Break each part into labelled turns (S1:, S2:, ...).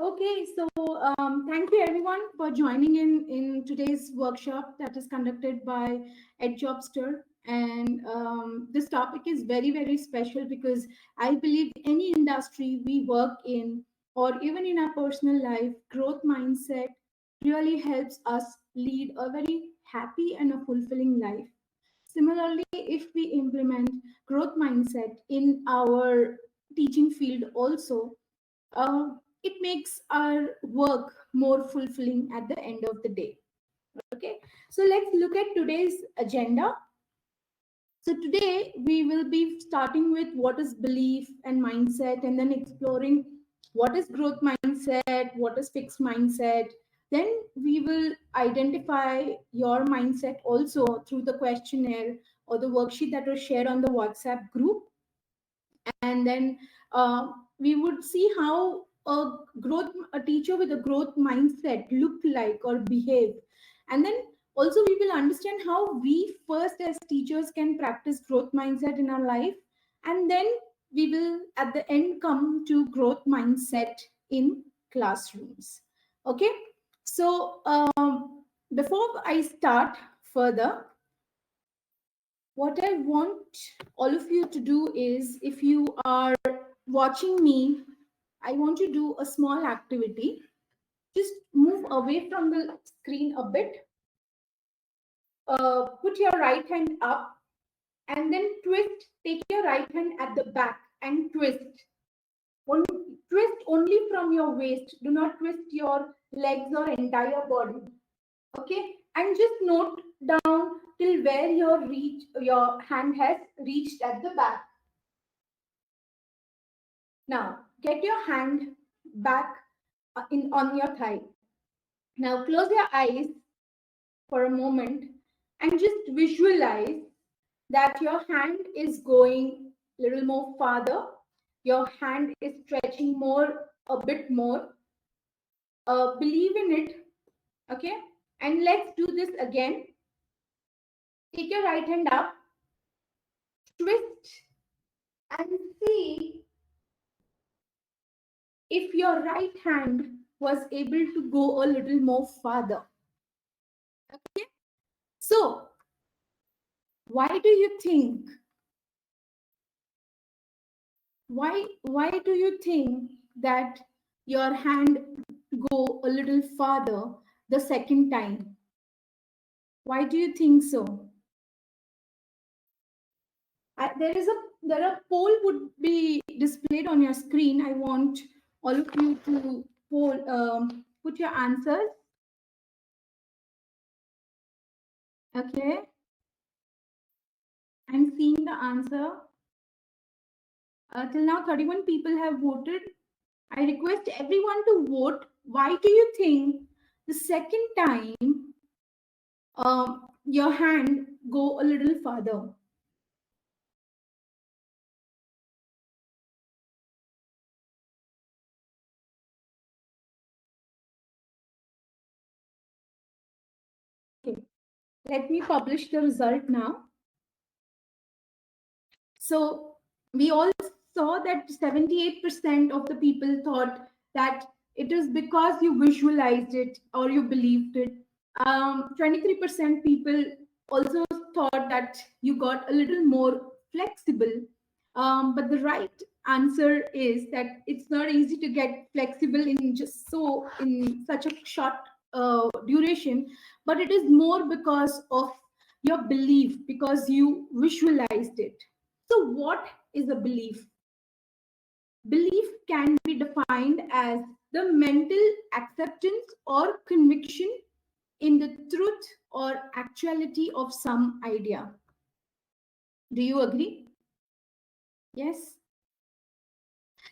S1: Okay, so thank you everyone for joining in today's workshop that is conducted by Edjobster. And this topic is very, very special because I believe any industry we work in, or even in our personal life, growth mindset really helps us lead a very happy and a fulfilling life. Similarly, if we implement growth mindset in our teaching field also, uh, it makes our work more fulfilling at the end of the day. Okay, so let's look at today's agenda. So today we will be starting with what is belief and mindset, and then exploring what is growth mindset, what is fixed mindset. Then we will identify your mindset also through the questionnaire or the worksheet that was shared on the WhatsApp group. And then we would see how a teacher with a growth mindset look like or behave. And then also we will understand how we first as teachers can practice growth mindset in our life, and then we will at the end come to growth mindset in classrooms. Okay, so before I start further, what I want all of you to do is, if you are watching me, I want you to do a small activity. Just move away from the screen a bit. Put your right hand up and then twist. Take your right hand at the back and twist. Twist only from your waist. Do not twist your legs or entire body. Okay, and just note down till where your hand has reached at the back. Now, get your hand back on your thigh. Now, close your eyes for a moment and just visualize that your hand is going a little more farther. Your hand is stretching a bit more. Believe in it, okay? And let's do this again. Take your right hand up, twist, and see if your right hand was able to go a little more farther. Okay, so why do you think why do you think that your hand go a little farther the second time? Why do you think so? There a poll would be displayed on your screen. I want all of you to put your answers. Okay, I'm seeing the answer. Till now, 31 people have voted. I request everyone to vote. Why do you think the second time your hand go a little further? Okay, let me publish the result now. So we all saw that 78% of the people thought that it is because you visualized it or you believed it. 23% people also thought that you got a little more flexible. But the right answer is that it's not easy to get flexible in such a short duration, but it is more because of your belief, because you visualized it. So, what is a belief? Belief can be defined as the mental acceptance or conviction in the truth or actuality of some idea. Do you agree? Yes.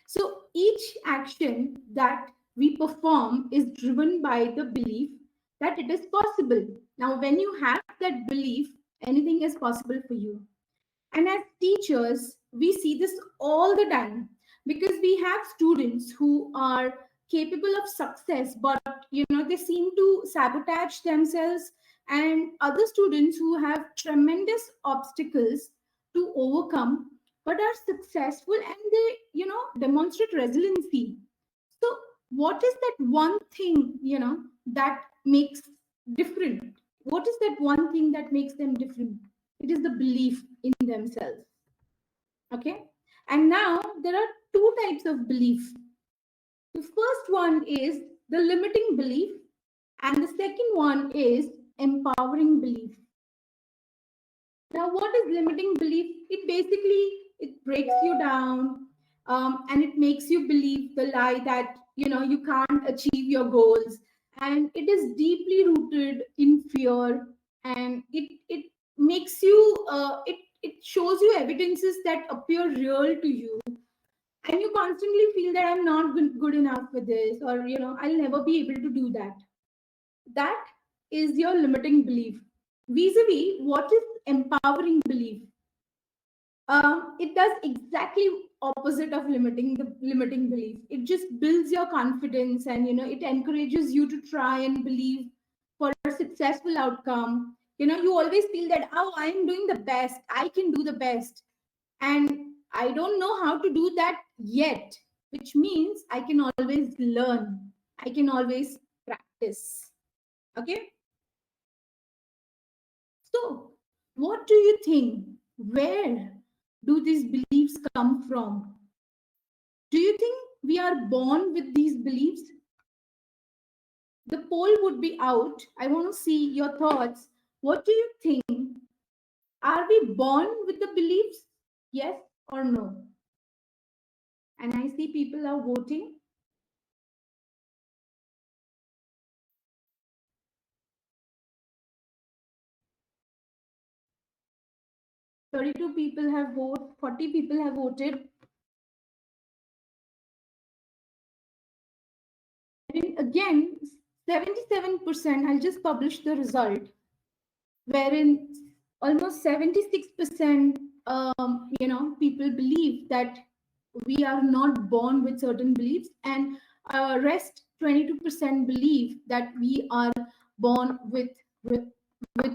S1: So, each action that we perform is driven by the belief that it is possible. Now, when you have that belief, anything is possible for you. And as teachers, we see this all the time because we have students who are capable of success, but they seem to sabotage themselves, and other students who have tremendous obstacles to overcome but are successful, and they demonstrate resiliency. So what is that one thing, that makes different? What is that one thing that makes them different? It is the belief in themselves. Okay. And now there are two types of belief. The first one is the limiting belief, and the second one is empowering belief. Now, what is limiting belief? It breaks you down, and it makes you believe the lie that you can't achieve your goals, and it is deeply rooted in fear, and it makes you it shows you evidences that appear real to you, and you constantly feel that I'm not good enough for this, or I'll never be able to do that. That is your limiting belief. Vis-a-vis, what is empowering belief? It does exactly opposite of limiting belief. It just builds your confidence, and it encourages you to try and believe for a successful outcome. You always feel that, oh, I'm doing the best, I can do the best, and I don't know how to do that yet, which means I can always learn, I can always practice. Okay. So, what do you think? Where do these beliefs come from? Do you think we are born with these beliefs? The poll would be out. I want to see your thoughts. What do you think? Are we born with the beliefs? Yes or no? And I see people are voting. 32 people have voted, 40 people have voted. And again, 77%, I'll just publish the result, wherein almost 76% people believe that we are not born with certain beliefs, and rest 22% believe that we are born with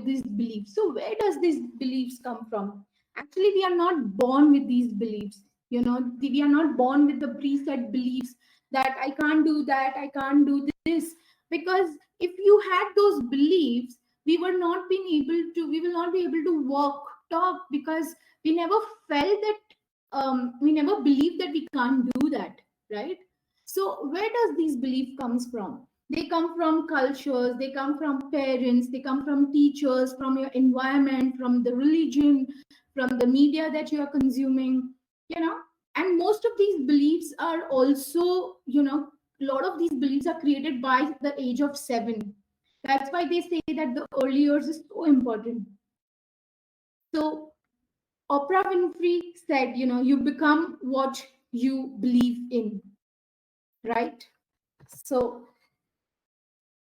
S1: these beliefs. So where does these beliefs come from? Actually, we are not born with these beliefs. We are not born with the preset beliefs that I can't do that, I can't do this. Because if you had those beliefs, we will not be able to walk, talk, because we never felt that, we never believed that we can't do that, right? So where does these belief comes from? They come from cultures, they come from parents, they come from teachers, from your environment, from the religion, from the media that you are consuming, you know and most of these beliefs are also, a lot of these beliefs are created by the age of 7. That's why they say that the early years is so important. So Oprah Winfrey said, you become what you believe in, right? So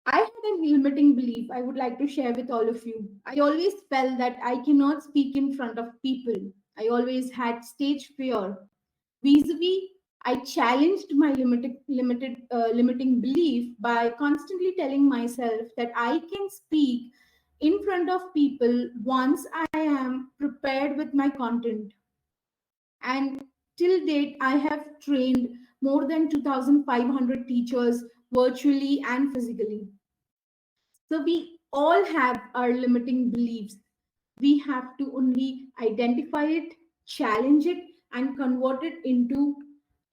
S1: I had a limiting belief I would like to share with all of you. I always felt that I cannot speak in front of people. I always had stage fear. Vis-a-vis, I challenged my limiting belief by constantly telling myself that I can speak in front of people once I am prepared with my content. And till date, I have trained more than 2,500 teachers virtually and physically. So we all have our limiting beliefs. We have to only identify it, challenge it, and convert it into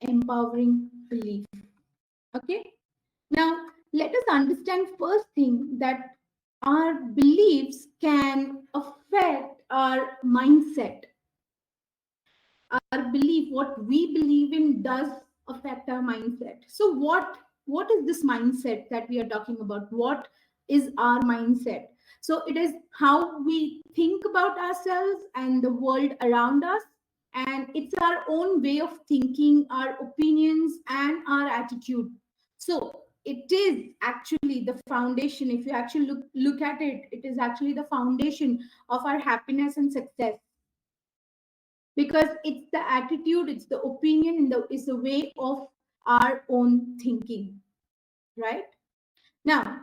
S1: empowering belief. Okay. Now, let us understand first thing that our beliefs can affect our mindset. Our belief, what we believe in, does affect our mindset. So what is this mindset that we are talking about? What is our mindset? So it is how we think about ourselves and the world around us, and it's our own way of thinking, our opinions and our attitude. So it is actually the foundation. If you actually look at it, it is actually the foundation of our happiness and success, because it's the attitude, it's the opinion, and it's the way of our own thinking, right? Now,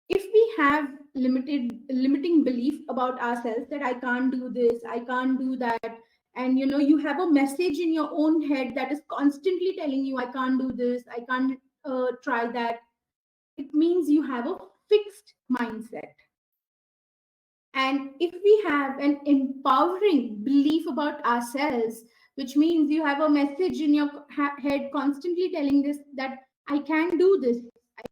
S1: if we have limiting belief about ourselves, that I can't do this, I can't do that, and you have a message in your own head that is constantly telling you, I can't do this, I can't try that. It means you have a fixed mindset. And if we have an empowering belief about ourselves, which means you have a message in your head constantly telling this that I can do this,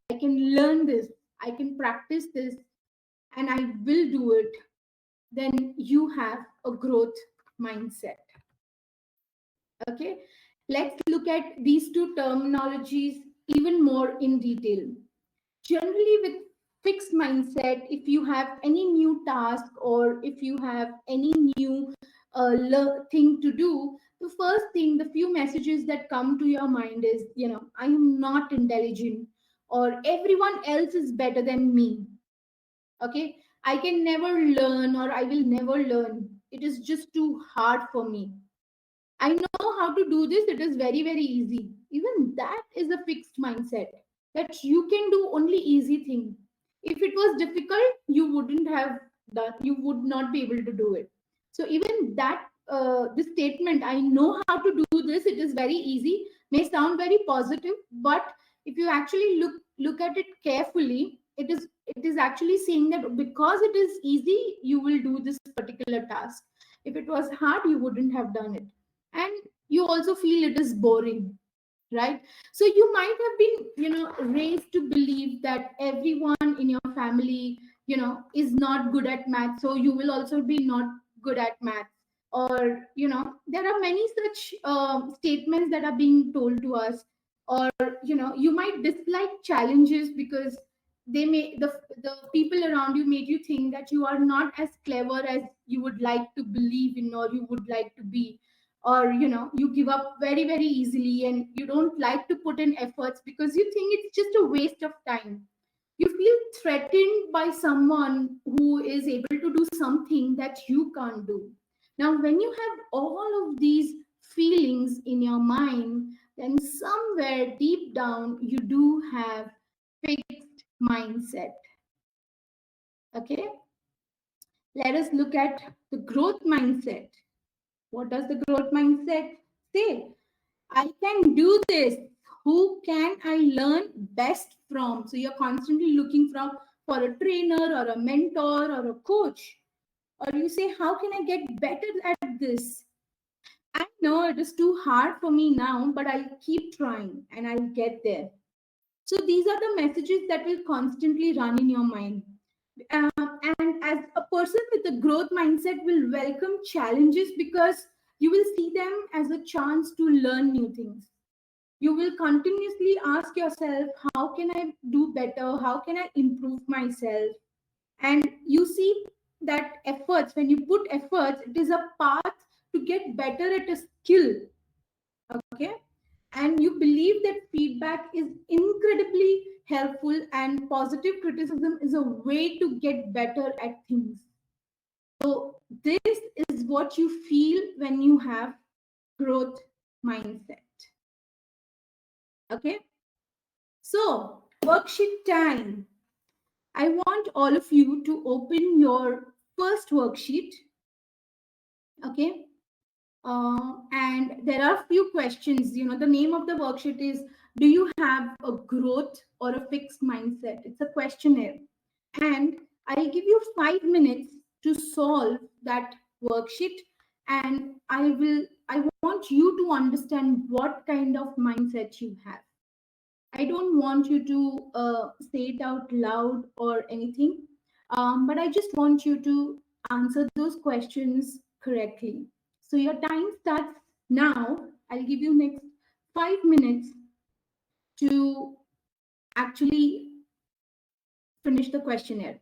S1: I can learn this, I can practice this, and I will do it, then you have a growth mindset. Okay, let's look at these two terminologies even more in detail. Generally, with fixed mindset, if you have any new task or if you have any new thing to do, the first thing, the few messages that come to your mind is, I am not intelligent, or everyone else is better than me. Okay, I can never learn, or I will never learn. It is just too hard for me. I know how to do this. It is very, very easy. Even that is a fixed mindset that you can do only easy thing. If it was difficult, you wouldn't have done, you would not be able to do it. So even that, this statement, I know how to do this, it is very easy, may sound very positive, but if you actually look at it carefully, it is actually saying that because it is easy, you will do this particular task. If it was hard, you wouldn't have done it. And you also feel it is boring, right? So you might have been, raised to believe that everyone in your family, is not good at math, so you will also be not good at math. Or there are many such statements that are being told to us. Or you might dislike challenges because the people around you made you think that you are not as clever as you would like to believe in, or you would like to be. Or you give up very, very easily, and you don't like to put in efforts because you think it's just a waste of time. You feel threatened by someone who is able to do something that you can't do. Now when you have all of these feelings in your mind, then somewhere deep down you do have fixed mindset. Okay, let us look at the growth mindset. What does the growth mindset say? I can do this. Who can I learn best from? So you're constantly looking for a trainer or a mentor or a coach. Or you say, how can I get better at this? I know it is too hard for me now, but I'll keep trying and I'll get there. So these are the messages that will constantly run in your mind. And as a person with a growth mindset will welcome challenges because you will see them as a chance to learn new things. You will continuously ask yourself, how can I do better, how can I improve myself? And you see that efforts, when you put efforts, it is a path to get better at a skill. Okay, and you believe that feedback is incredibly helpful and positive criticism is a way to get better at things. So this is what you feel when you have growth mindset. Okay, so worksheet time. I want all of you to open your first worksheet. Okay, and there are a few questions. The name of the worksheet is, do you have a growth or a fixed mindset? It's a questionnaire. And I'll give you 5 minutes to solve that worksheet. And I want you to understand what kind of mindset you have. I don't want you to say it out loud or anything, but I just want you to answer those questions correctly. So your time starts now. I'll give you next 5 minutes to actually finish the questionnaire.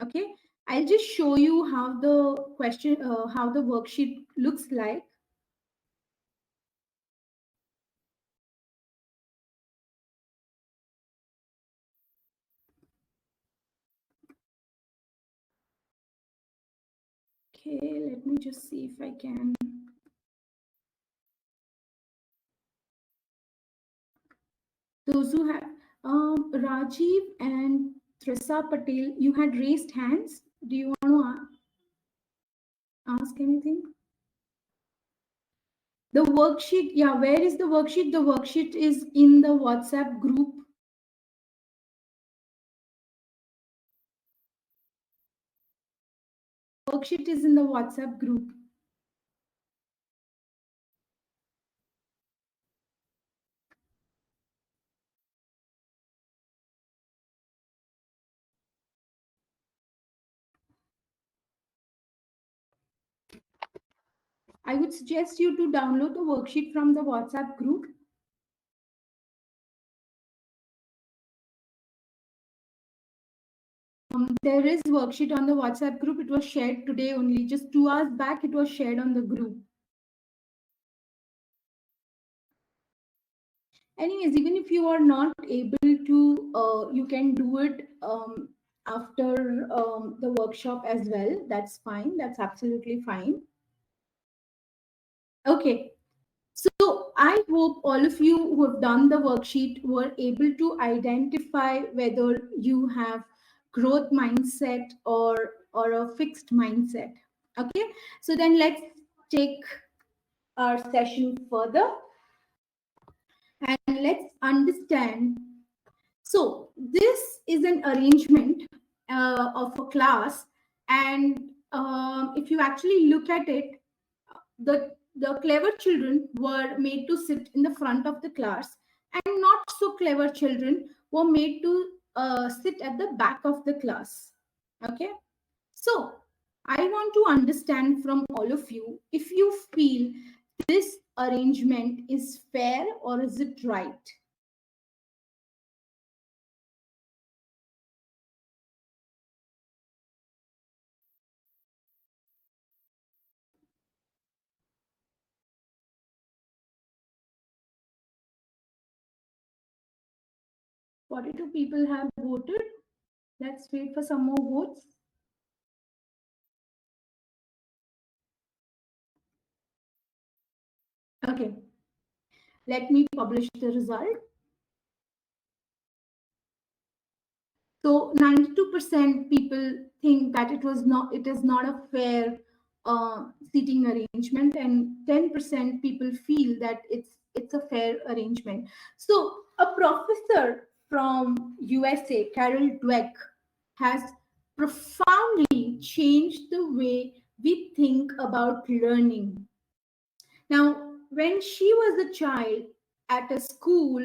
S1: Okay, I'll just show you how the worksheet looks like. Okay, let me just see if I can. Those who have Rajiv and Trisa Patel, you had raised hands. Do you want to ask anything? The worksheet, yeah, where is the worksheet? The worksheet is in the WhatsApp group. Worksheet is in the WhatsApp group. I would suggest you to download the worksheet from the WhatsApp group. There is worksheet on the WhatsApp group. It was shared today only. Just 2 hours back, it was shared on the group. Anyways, even if you are not able to, you can do it after the workshop as well. That's fine. That's absolutely fine. Okay. So I hope all of you who have done the worksheet were able to identify whether you have growth mindset or a fixed mindset. Okay. So then let's take our session further and let's understand. So this is an arrangement of a class, and if you actually look at it, the clever children were made to sit in the front of the class, and not so clever children were made to sit at the back of the class. Okay, so I want to understand from all of you if you feel this arrangement is fair or is it right. What do people have voted? Let's wait for some more votes. Okay, let me publish the result. So 92% people think that it is not a fair seating arrangement, and 10% people feel that it's a fair arrangement. So a professor from USA, Carol Dweck, has profoundly changed the way we think about learning. Now, when she was a child at a school,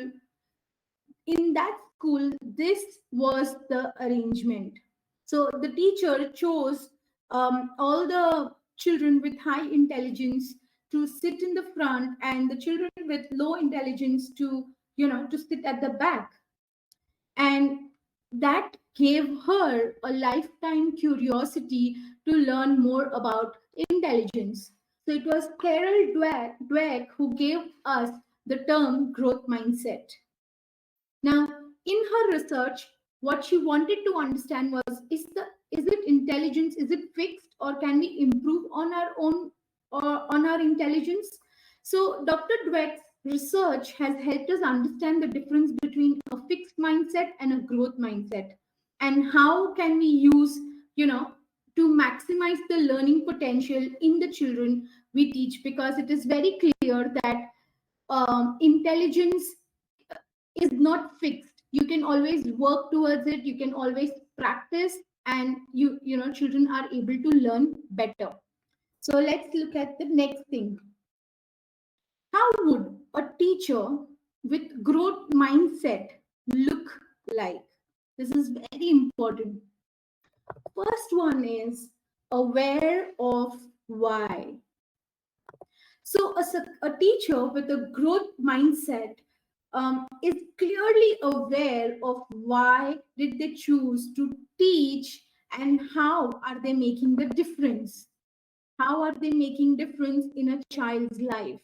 S1: in that school, this was the arrangement. So the teacher chose all the children with high intelligence to sit in the front, and the children with low intelligence to, to sit at the back. And that gave her a lifetime curiosity to learn more about intelligence. So it was Carol Dweck who gave us the term growth mindset. Now, in her research, what she wanted to understand was, is it intelligence? Is it fixed, or can we improve on our own or on our intelligence? So Dr. Dweck's research has helped us understand the difference between a fixed mindset and a growth mindset, and how can we use, to maximize the learning potential in the children we teach, because it is very clear that intelligence is not fixed. You can always work towards it, you can always practice, and children are able to learn better. So let's look at the next thing. How would a teacher with growth mindset look like? This is very important. First one is aware of why. So a teacher with a growth mindset is clearly aware of why did they choose to teach, and how are they making the difference. How are they making difference in a child's life?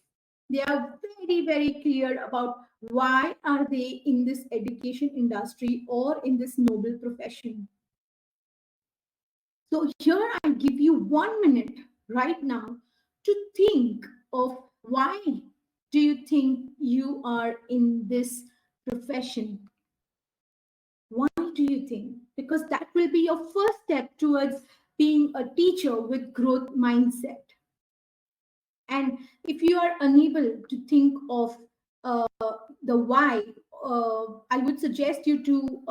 S1: They are very, very clear about why are they in this education industry or in this noble profession. So here I give you 1 minute right now to think of why do you think you are in this profession? Why do you think? Because that will be your first step towards being a teacher with growth mindset. And if you are unable to think of the why, I would suggest you to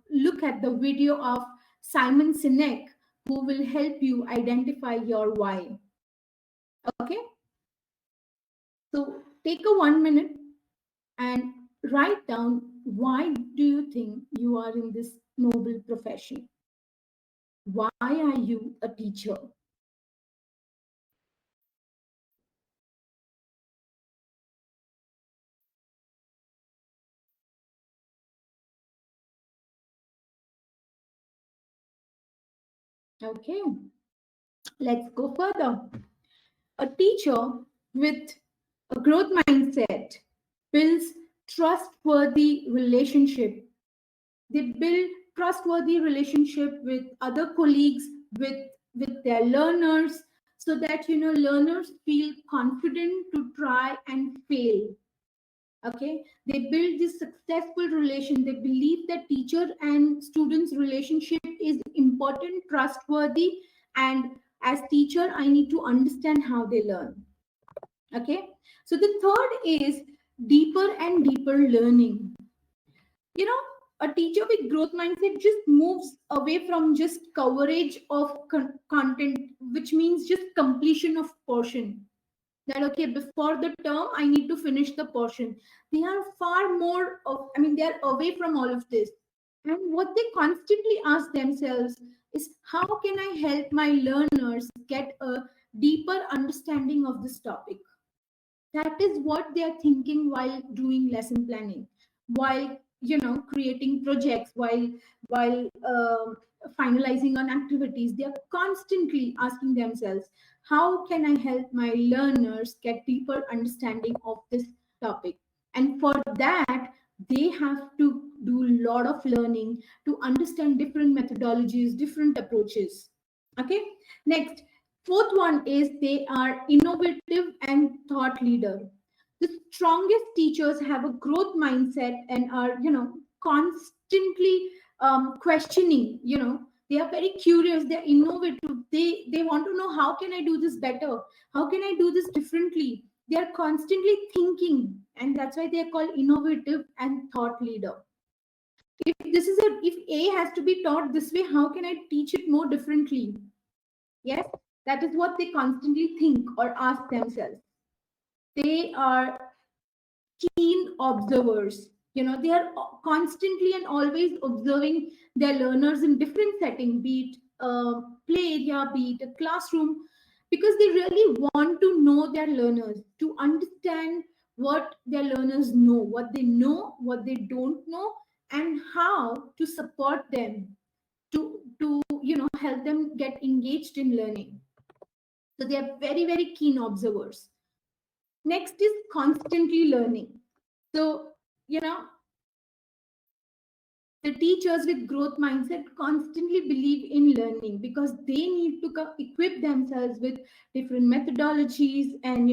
S1: look at the video of Simon Sinek, who will help you identify your why. Okay, so take a 1 minute and write down, why do you think you are in this noble profession? Why are you a teacher? Okay, let's go further. A teacher with a growth mindset builds trustworthy relationship. They build trustworthy relationship with other colleagues, with their learners, so that learners feel confident to try and fail. Okay, they build this successful relation. They believe that teacher and students relationship is important, trustworthy, and as teacher I need to understand how they learn. Okay, so the third is deeper and deeper learning. A teacher with growth mindset just moves away from just coverage of content, which means just completion of portion. That okay, before the term I need to finish the portion. They are far more of, I mean, they are away from all of this. And what they constantly ask themselves is, how can I help my learners get a deeper understanding of this topic? That is what they are thinking while doing lesson planning, while creating projects, while finalizing on activities. They are constantly asking themselves, how can I help my learners get deeper understanding of this topic? And for that, they have to do a lot of learning to understand different methodologies, different approaches. Okay, next, fourth one is they are innovative and thought leader. The strongest teachers have a growth mindset and are constantly questioning. They are very curious, they're innovative, they want to know, how can I do this better, how can I do this differently? They are constantly thinking, and that's why they are called innovative and thought leader. If A has to be taught this way, how can I teach it more differently? Yes, that is what they constantly think or ask themselves. They are keen observers. They are constantly and always observing their learners in different setting, be it a play area, be it a classroom, because they really want to know their learners, to understand what their learners know, what they don't know, and how to support them, to help them get engaged in learning. So they are very, very keen observers. Next is constantly learning. So, you know, the teachers with growth mindset constantly believe in learning, because they need to equip themselves with different methodologies, and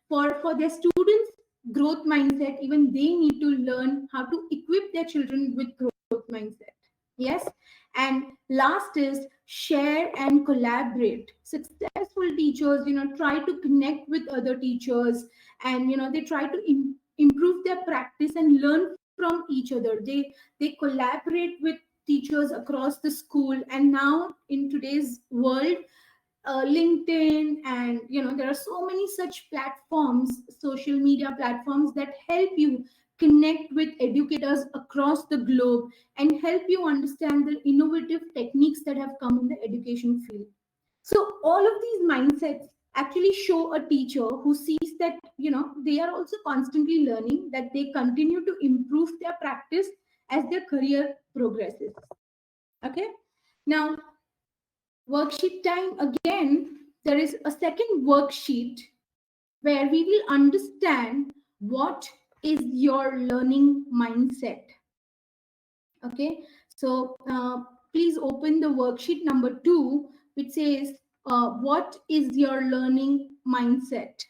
S1: for their students growth mindset, even they need to learn how to equip their children with growth mindset. Yes. And last is share and collaborate. Successful teachers try to connect with other teachers, and they try to improve their practice and learn from each other. They collaborate with teachers across the school. And now in today's world, LinkedIn, and there are so many such platforms, social media platforms, that help you connect with educators across the globe and help you understand the innovative techniques that have come in the education field. So all of these mindsets actually show a teacher who sees that they are also constantly learning, that they continue to improve their practice as their career progresses. Okay, now worksheet time again. There is a second worksheet where we will understand what is your learning mindset. Okay, so please open the worksheet number 2, which says, what is your learning mindset?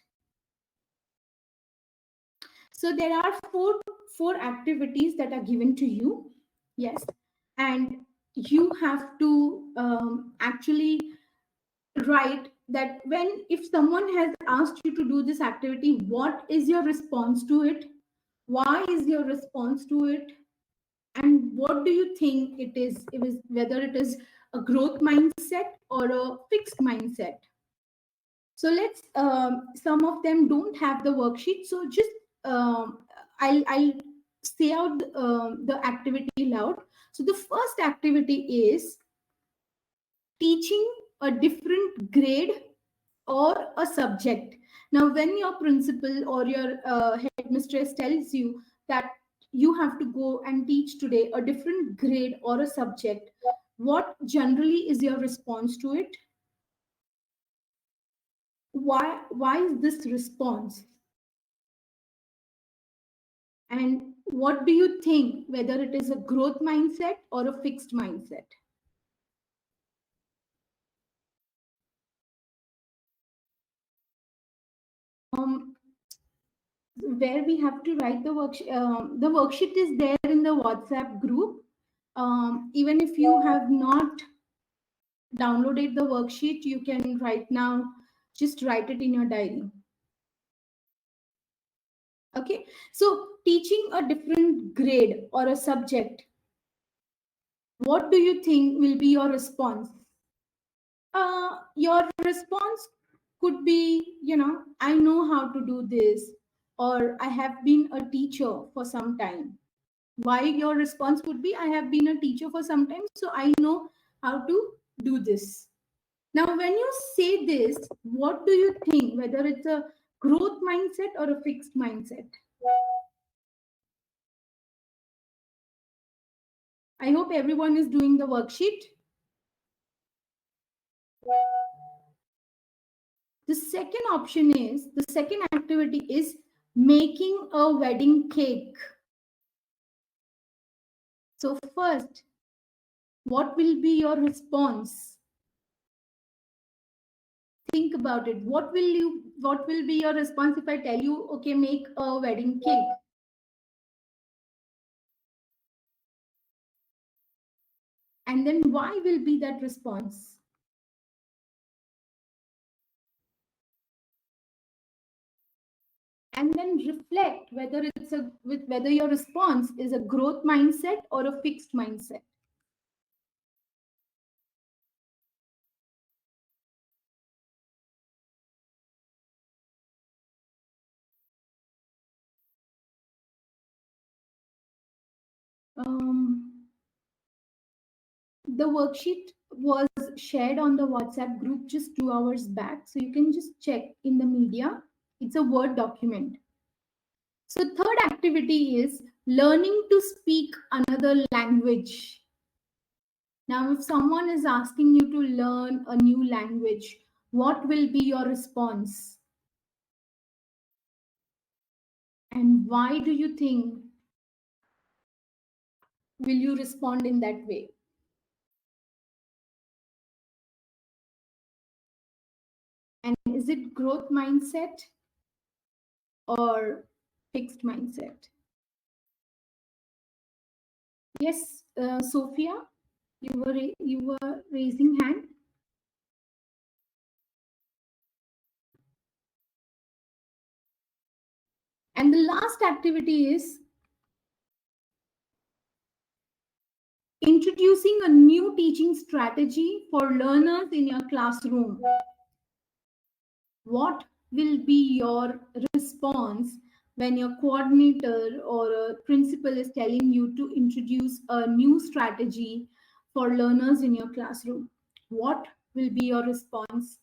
S1: So there are four activities that are given to you. Yes, and you have to actually write that if someone has asked you to do this activity, what is your response to it? Why is your response to it? And what do you think it is? Whether it is a growth mindset or a fixed mindset. So let's. Some of them don't have the worksheet, so just I'll say out the activity loud. So the first activity is teaching a different grade or a subject. Now, when your principal or your headmistress tells you that you have to go and teach today a different grade or a subject, what generally is your response to it? Why is this response? And what do you think, whether it is a growth mindset or a fixed mindset? Um, where we have to write the worksheet. The worksheet is there in the WhatsApp group. Even if you have not downloaded the worksheet, you can right now just write it in your diary. Okay, so teaching a different grade or a subject, what do you think will be your response? Your response could be, I know how to do this, or I have been a teacher for some time. Why your response would be, I have been a teacher for some time, so I know how to do this. Now, when you say this, what do you think, whether it's a growth mindset or a fixed mindset? I hope everyone is doing the worksheet. The second activity is making a wedding cake. So first, what will be your response? Think about it. What will be your response if I tell you, okay, make a wedding cake? And then why will be that response? And then reflect whether your response is a growth mindset or a fixed mindset. Um, the worksheet was shared on the WhatsApp group just 2 hours back, so you can just check in the media. It's a Word document. So third activity is learning to speak another language. Now, if someone is asking you to learn a new language, what will be your response? And why do you think will you respond in that way? And is it growth mindset or fixed mindset? Yes, Sophia, you were raising hand. And the last activity is introducing a new teaching strategy for learners in your classroom. What will be your response when your coordinator or a principal is telling you to introduce a new strategy for learners in your classroom? What will be your response?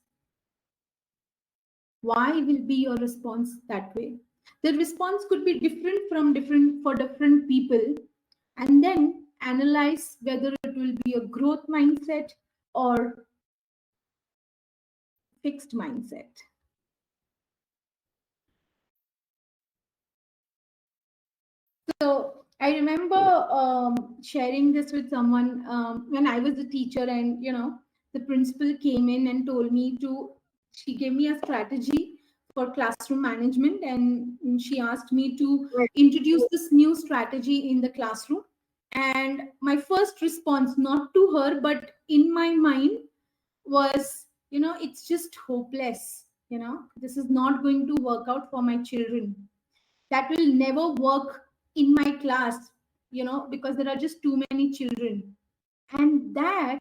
S1: Why will be your response that way? The response could be different for different people, and then analyze whether it will be a growth mindset or fixed mindset. So I remember sharing this with someone when I was a teacher, and the principal came in and told me to. She gave me a strategy for classroom management, and she asked me to introduce this new strategy in the classroom. And my first response, not to her, but in my mind, was it's just hopeless. This is not going to work out for my children. That will never work in my class, because there are just too many children. And that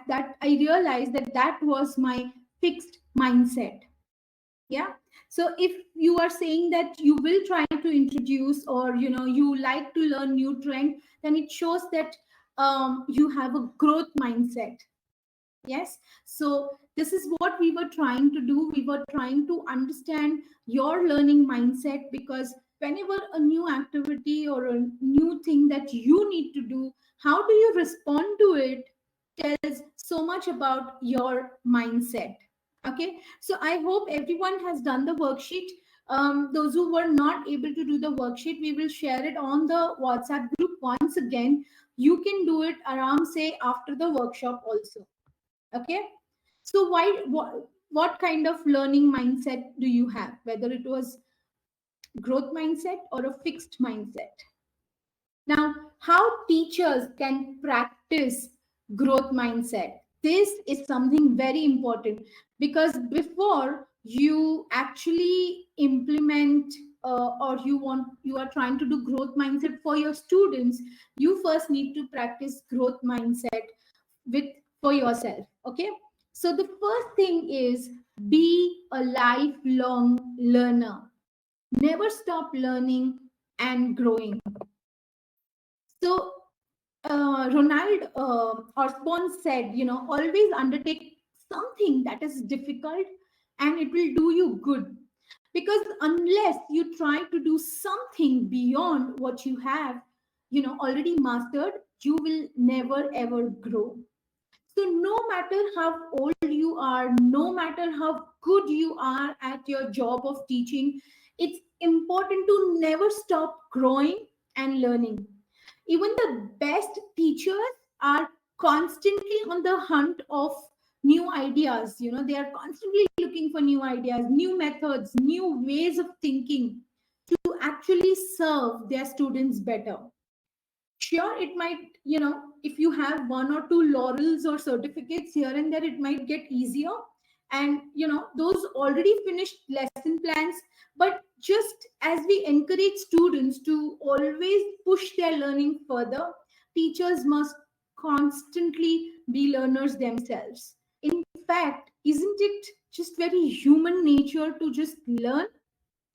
S1: that I realized that that was my fixed mindset. Yeah. So if you are saying that you will try to introduce, or you like to learn new trend, then it shows that you have a growth mindset. Yes. So this is what we were trying to do. We were trying to understand your learning mindset, because whenever a new activity or a new thing that you need to do, how do you respond to it tells so much about your mindset. Okay. So I hope everyone has done the worksheet. Those who were not able to do the worksheet, we will share it on the WhatsApp group once again. You can do it around, say, after the workshop also. Okay. So what kind of learning mindset do you have, whether it was growth mindset or a fixed mindset? Now, how teachers can practice growth mindset? This is something very important, because before you actually implement, or you are trying to do growth mindset for your students, you first need to practice growth mindset with for yourself. Okay. So the first thing is, be a lifelong learner. Never stop learning and growing. So Ronald Osborne said, always undertake something that is difficult, and it will do you good. Because unless you try to do something beyond what you have, already mastered, you will never ever grow. So no matter how old you are, no matter how good you are at your job of teaching, it's important to never stop growing and learning. Even the best teachers are constantly on the hunt of new ideas. They are constantly looking for new ideas, new methods, new ways of thinking to actually serve their students better. Sure, it might, if you have one or two laurels or certificates here and there, it might get easier. And those already finished lesson plans. But just as we encourage students to always push their learning further, teachers must constantly be learners themselves. In fact, isn't it just very human nature to just learn?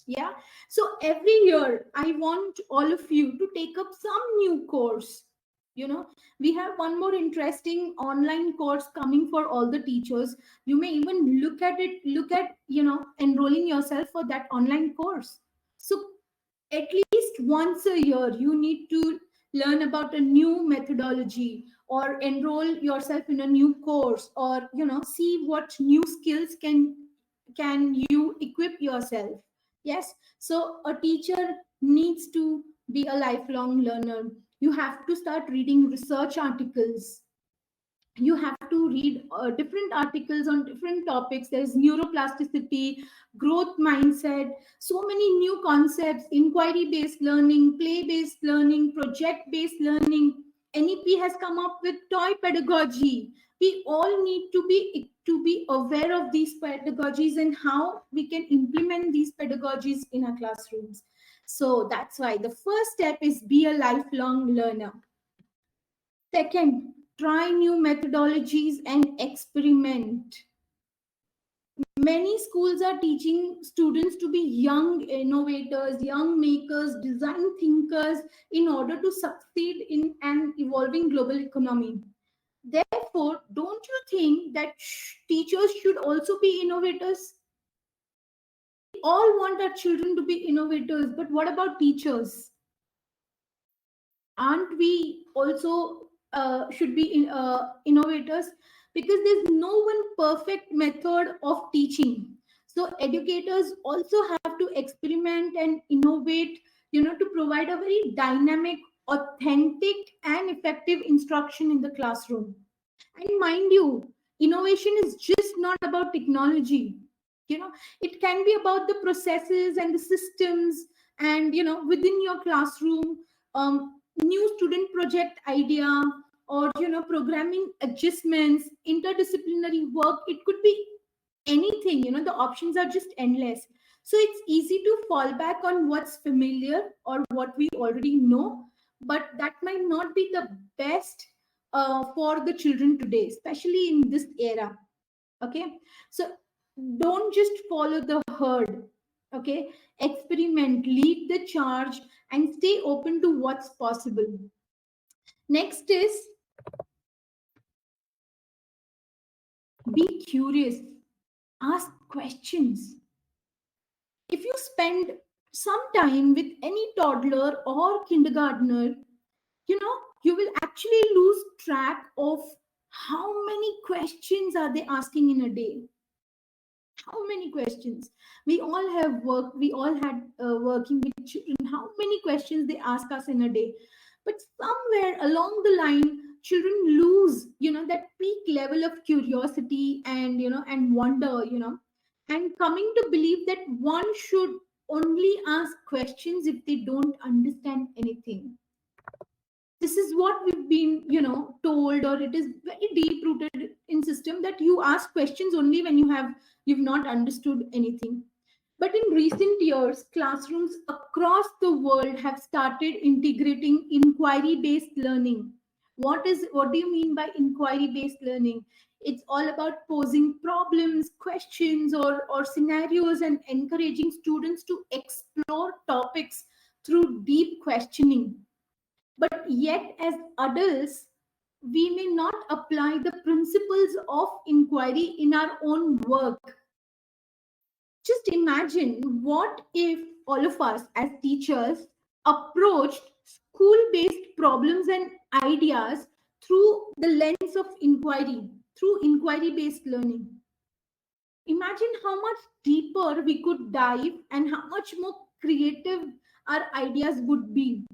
S1: Yeah. So every year I want all of you to take up some new course. We have one more interesting online course coming for all the teachers. You may even look at enrolling yourself for that online course. So at least once a year you need to learn about a new methodology, or enroll yourself in a new course, or see what new skills can you equip yourself. Yes. So a teacher needs to be a lifelong learner. You have to start reading research articles. You have to read different articles on different topics. There's neuroplasticity, growth mindset, so many new concepts: inquiry based learning, play based learning, project based learning. NEP has come up with toy pedagogy. We all need to be aware of these pedagogies and how we can implement these pedagogies in our classrooms. So that's why the first step is be a lifelong learner. Second, try new methodologies and experiment. Many schools are teaching students to be young innovators, young makers, design thinkers in order to succeed in an evolving global economy. Therefore, don't you think that teachers should also be innovators? We all want our children to be innovators, but what about teachers? Aren't we also should be innovators? Because there's no one perfect method of teaching. So educators also have to experiment and innovate, to provide a very dynamic, authentic, and effective instruction in the classroom. And mind you, innovation is just not about technology. It can be about the processes and the systems, and within your classroom, new student project idea, or programming adjustments, interdisciplinary work. It could be anything. The options are just endless. So it's easy to fall back on what's familiar or what we already know, but that might not be the best for the children today, especially in this era. Okay, so don't just follow the herd. Okay, experiment, lead the charge, and stay open to what's possible. Next is be curious, ask questions. If you spend some time with any toddler or kindergartner, you will actually lose track of how many questions are they asking in a day. How many questions? We all have worked, we all had working with children. How many questions they ask us in a day? But somewhere along the line, children lose, that peak level of curiosity and, and wonder, and coming to believe that one should only ask questions if they don't understand anything. This is what we've been told, or it is very deep rooted in system that you ask questions only when you've not understood anything. But in recent years, classrooms across the world have started integrating inquiry based learning. What do you mean by inquiry based learning? It's all about posing problems, questions, or scenarios, and encouraging students to explore topics through deep questioning. But yet, as adults, we may not apply the principles of inquiry in our own work. Just imagine, what if all of us as teachers approached school based problems and ideas through the lens of inquiry, through inquiry based learning? Imagine how much deeper we could dive and how much more creative our ideas would be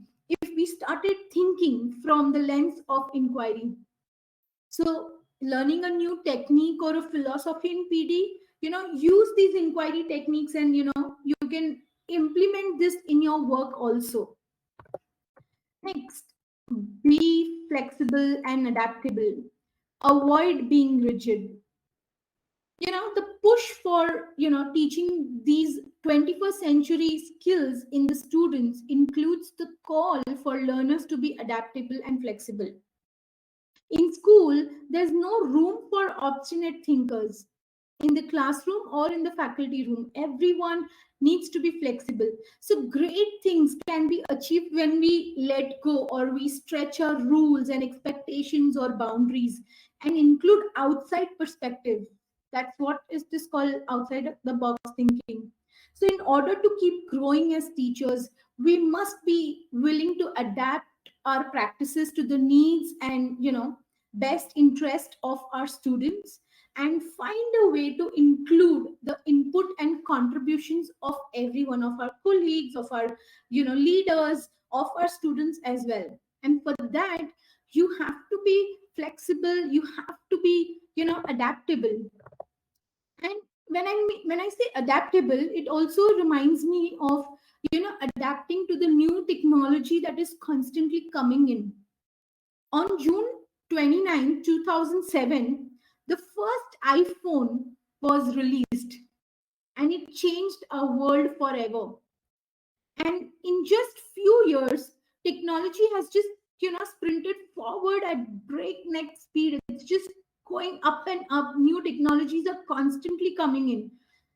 S1: if we started thinking from the lens of inquiry. So, learning a new technique or a philosophy in PD, use these inquiry techniques, and you can implement this in your work also. Next, be flexible and adaptable. Avoid being rigid. The push for teaching these 21st century skills in the students includes the call for learners to be adaptable and flexible. In school, there's no room for obstinate thinkers. In the classroom or in the faculty room, everyone needs to be flexible. So great things can be achieved when we let go, or we stretch our rules and expectations or boundaries and include outside perspectives. That's what is this called, outside the box thinking. So in order to keep growing as teachers, we must be willing to adapt our practices to the needs and best interest of our students, and find a way to include the input and contributions of every one of our colleagues, of our leaders, of our students as well. And for that, you have to be flexible, you have to be adaptable. And when I say adaptable, it also reminds me of adapting to the new technology that is constantly coming in. On June 29, 2007, the first iPhone was released, and it changed our world forever. And in just few years, technology has just sprinted forward at breakneck speed. It's just going up and up. New technologies are constantly coming in.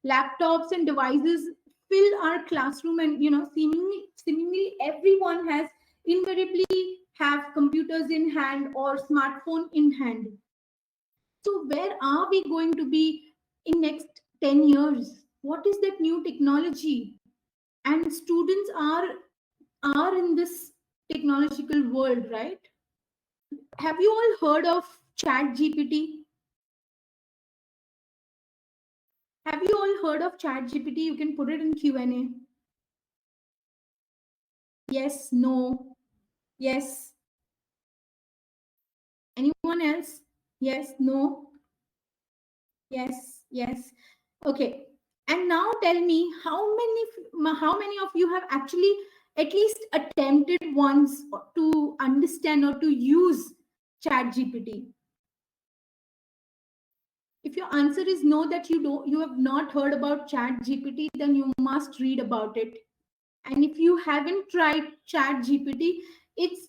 S1: Laptops and devices fill our classroom, and seemingly everyone has invariably have computers in hand or smartphone in hand. So where are we going to be in next 10 years? What is that new technology? And students are in this technological world, right? Have you all heard of chat gpt? Have you all heard of chat gpt? You can put it in Q&A. Yes, no, yes. Anyone else? Yes, no, yes, yes. Okay. And now tell me, how many of you have actually at least attempted once to understand or to use chat gpt? If your answer is no, that you have not heard about chat gpt, then you must read about it. And if you haven't tried chat gpt, it's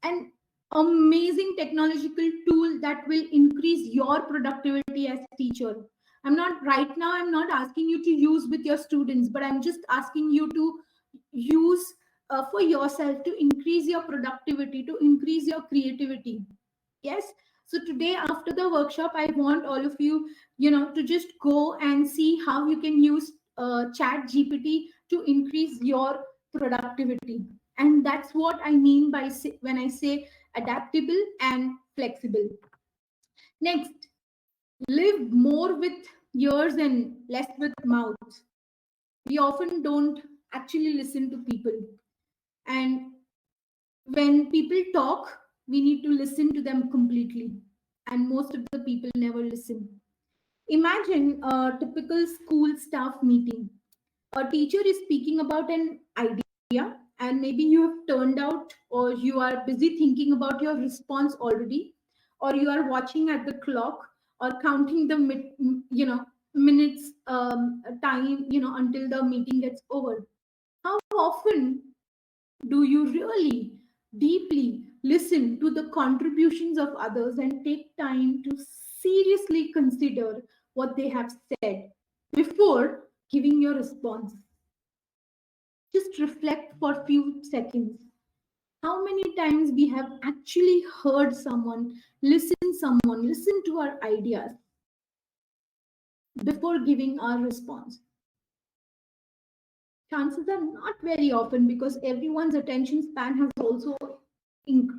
S1: an amazing technological tool that will increase your productivity as teacher. I'm not asking you to use with your students, but I'm just asking you to use for yourself, to increase your productivity, to increase your creativity. Yes. So today after the workshop, I want all of you, to just go and see how you can use chat gpt to increase your productivity. And that's what I mean by when I say adaptable and flexible. Next, live more with ears and less with mouths. We often don't actually listen to people, and when people talk, we need to listen to them completely, and most of the people never listen. Imagine a typical school staff meeting. A teacher is speaking about an idea, and maybe you have turned out, or you are busy thinking about your response already, or you are watching at the clock, or counting the minutes, time, until the meeting gets over. How often do you really deeply listen to the contributions of others and take time to seriously consider what they have said before giving your response? Just reflect for a few seconds. How many times we have actually heard someone listen to our ideas before giving our response? Chances are not very often, because everyone's attention span has also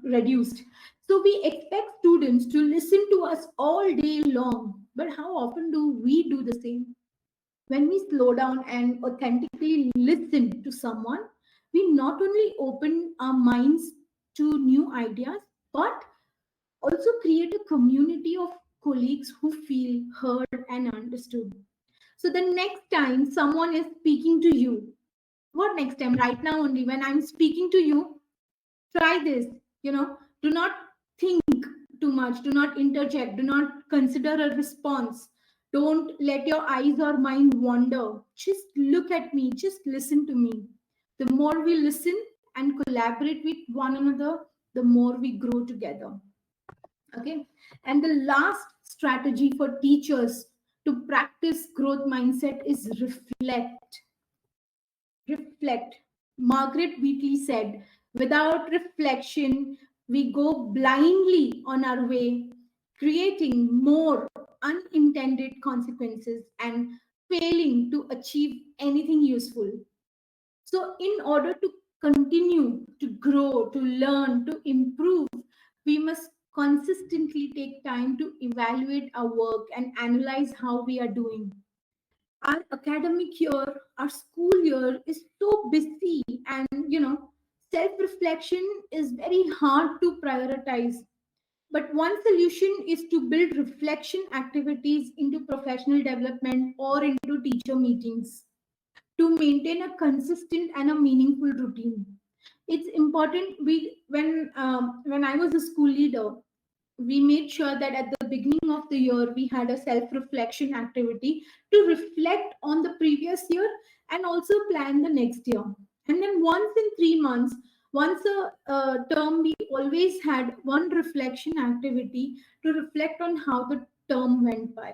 S1: reduced. So we expect students to listen to us all day long. But how often do we do the same? When we slow down and authentically listen to someone, we not only open our minds to new ideas, but also create a community of colleagues who feel heard and understood. So the next time someone is speaking to you, what next time? Right now, only when I'm speaking to you, try this. Do not think too much, do not interject, do not consider a response, don't let your eyes or mind wander. Just look at me, just listen to me. The more we listen and collaborate with one another, the more we grow together. Okay. And the last strategy for teachers to practice growth mindset is reflect. Margaret Wheatley said, without reflection, we go blindly on our way, creating more unintended consequences and failing to achieve anything useful. So, in order to continue to grow, to learn, to improve, we must consistently take time to evaluate our work and analyze how we are doing. Our academic year, our school year is so busy, and self reflection is very hard to prioritize. But one solution is to build reflection activities into professional development or into teacher meetings to maintain a consistent and a meaningful routine. It's important. When I was a school leader, we made sure that at the beginning of the year we had a self reflection activity to reflect on the previous year and also plan the next year. And then once in 3 months, once a term, we always had one reflection activity to reflect on how the term went by.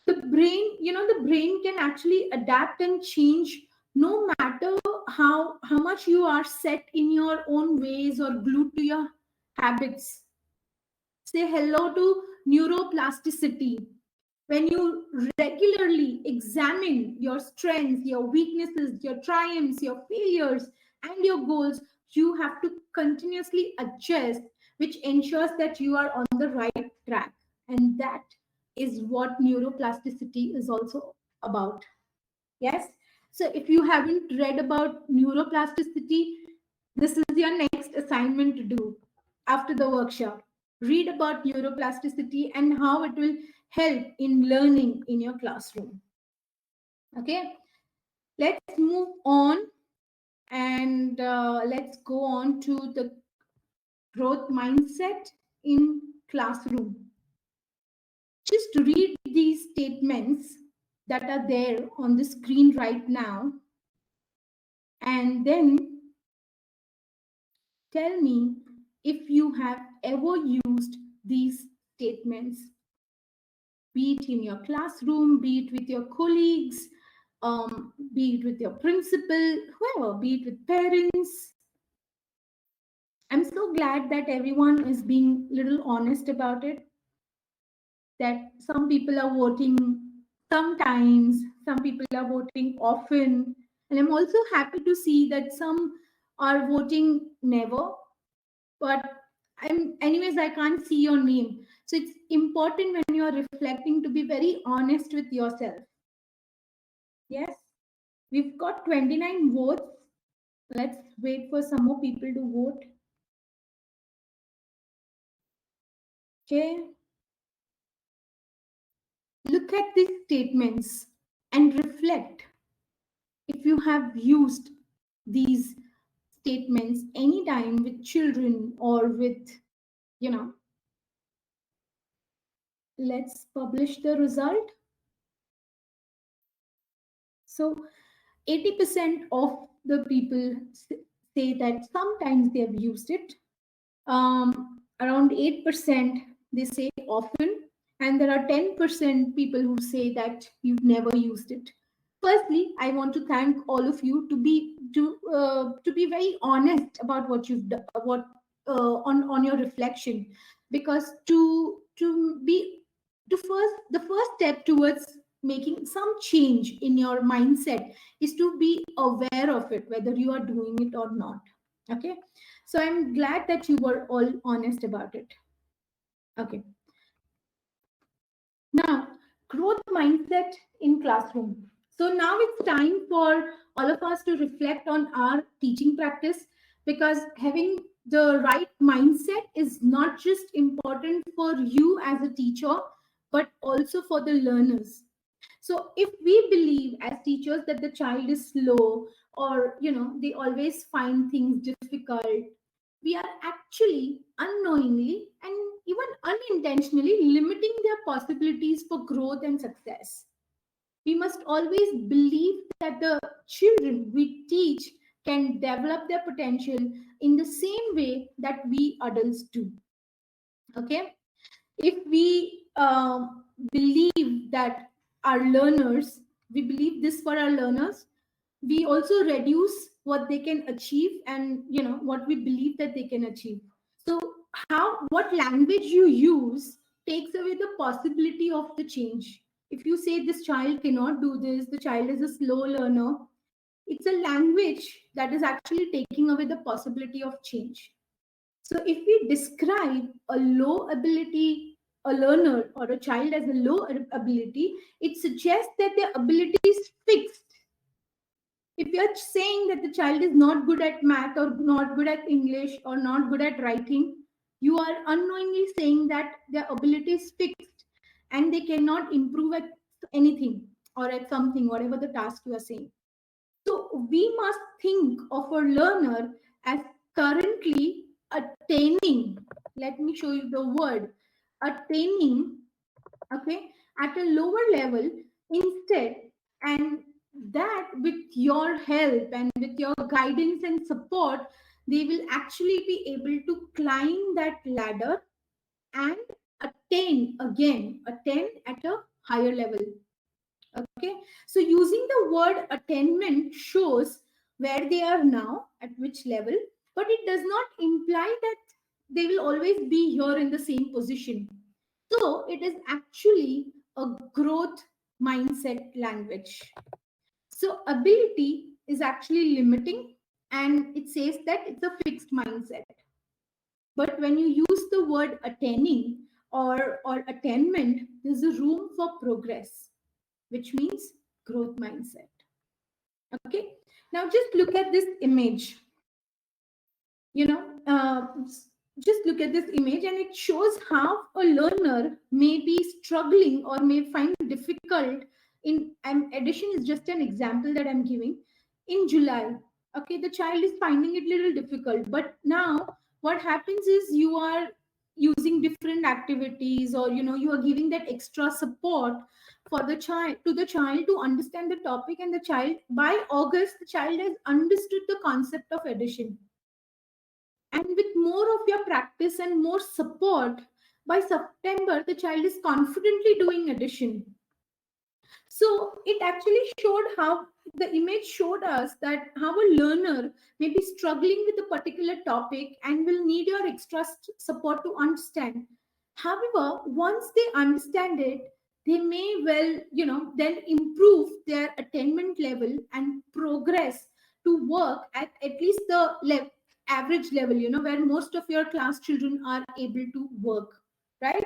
S1: The brain can actually adapt and change, no matter how much you are set in your own ways or glued to your habits. Say hello to neuroplasticity. When you regularly examine your strengths, your weaknesses, your triumphs, your failures, and your goals, you have to continuously adjust, which ensures that you are on the right track. And that is what neuroplasticity is also about. Yes. So if you haven't read about neuroplasticity, this is your next assignment to do after the workshop. Read about neuroplasticity and how it will help in learning in your classroom. Okay, let's move on, and let's go on to the growth mindset. in classroom. Just read these statements that are there on the screen right now, and then tell me if you have ever used these statements, be it in your classroom, be it with your colleagues, be it with your principal, whoever, be it with parents. I'm so glad that everyone is being a little honest about it, that some people are voting sometimes, some people are voting often. And I'm also happy to see that some are voting never. But anyways, I can't see your name. So it's important when you are reflecting to be very honest with yourself. Yes, we've got 29 votes. Let's wait for some more people to vote. Okay. Look at these statements and reflect if you have used these statements anytime with children or with, you know, let's publish the result. So 80% of the people say that sometimes they have used it. Around 8% they say often, and there are 10% people who say that you've never used it. Firstly, I want to thank all of you to be very honest about what you've done, what on your reflection, because to be to first the first step towards making some change in your mindset is to be aware of it, whether you are doing it or not. Okay, so I'm glad that you were all honest about it. Okay, now growth mindset in classroom. So now it's time for all of us to reflect on our teaching practice, because having the right mindset is not just important for you as a teacher, but also for the learners. So if we believe as teachers that the child is slow, or they always find things difficult, we are actually unknowingly and even unintentionally limiting their possibilities for growth and success. We must always believe that the children we teach can develop their potential in the same way that we adults do. Okay, if we believe that our learners, we believe this for our learners, we also reduce what they can achieve, and what we believe that they can achieve. So how, what language you use takes away the possibility of the change. If you say this child cannot do this, the child is a slow learner, it's a language that is actually taking away the possibility of change. So if we describe a low ability, a learner or a child as a low ability, it suggests that their ability is fixed. If you're saying that the child is not good at math or not good at English or not good at writing, you are unknowingly saying that their ability is fixed and they cannot improve at anything or at something, whatever the task you are saying. So we must think of a learner as currently attaining. Let me show you the word attaining, okay, at a lower level instead, and that with your help and with your guidance and support, they will actually be able to climb that ladder and attain at a higher level. Okay, so using the word attainment shows where they are now, at which level, but it does not imply that they will always be here in the same position. So it is actually a growth mindset language. So ability is actually limiting, and it says that it's a fixed mindset. But when you use the word attaining or attainment, there's a room for progress, which means growth mindset. Okay, now just look at this image. You know, just look at this image, and it shows how a learner may be struggling or may find difficult in. Addition is just an example that I'm giving. In July, okay, the child is finding it little difficult, but now what happens is you are using different activities, or you are giving that extra support for the child, to understand the topic, and the child, by August, the child has understood the concept of addition. And with more of your practice and more support, by September the child is confidently doing addition. So it actually showed how, the image showed us that how a learner may be struggling with a particular topic and will need your extra support to understand. However, once they understand it, they may well, then improve their attainment level and progress to work at least the average level, where most of your class children are able to work, right?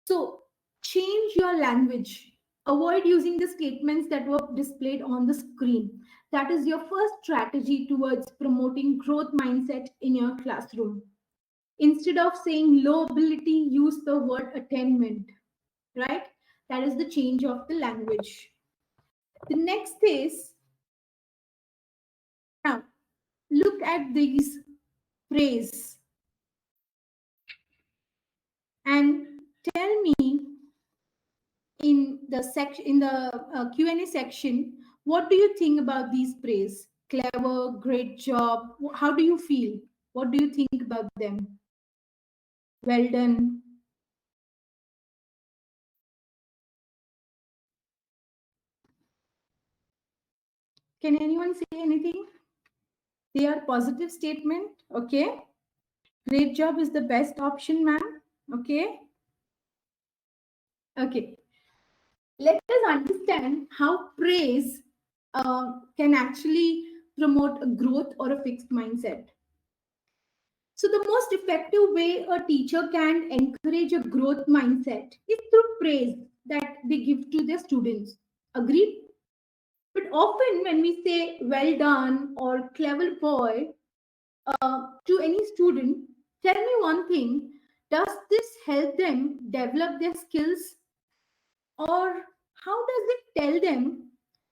S1: So change your language. Avoid using the statements that were displayed on the screen. That is your first strategy towards promoting growth mindset in your classroom. Instead of saying low ability, use the word attainment, right? That is the change of the language. The next is, now look at these praise and tell me in the Q&A section, what do you think about these praise? Clever, great job. How do you feel? What do you think about them? Well done. Can anyone say anything? They are positive statement. Okay. Great job is the best option, ma'am. Okay. Okay. Let us understand how praise can actually promote a growth or a fixed mindset. So, the most effective way a teacher can encourage a growth mindset is through praise that they give to their students. Agreed? But often, when we say well done or clever boy to any student, tell me one thing, does this help them develop their skills, or how does it tell them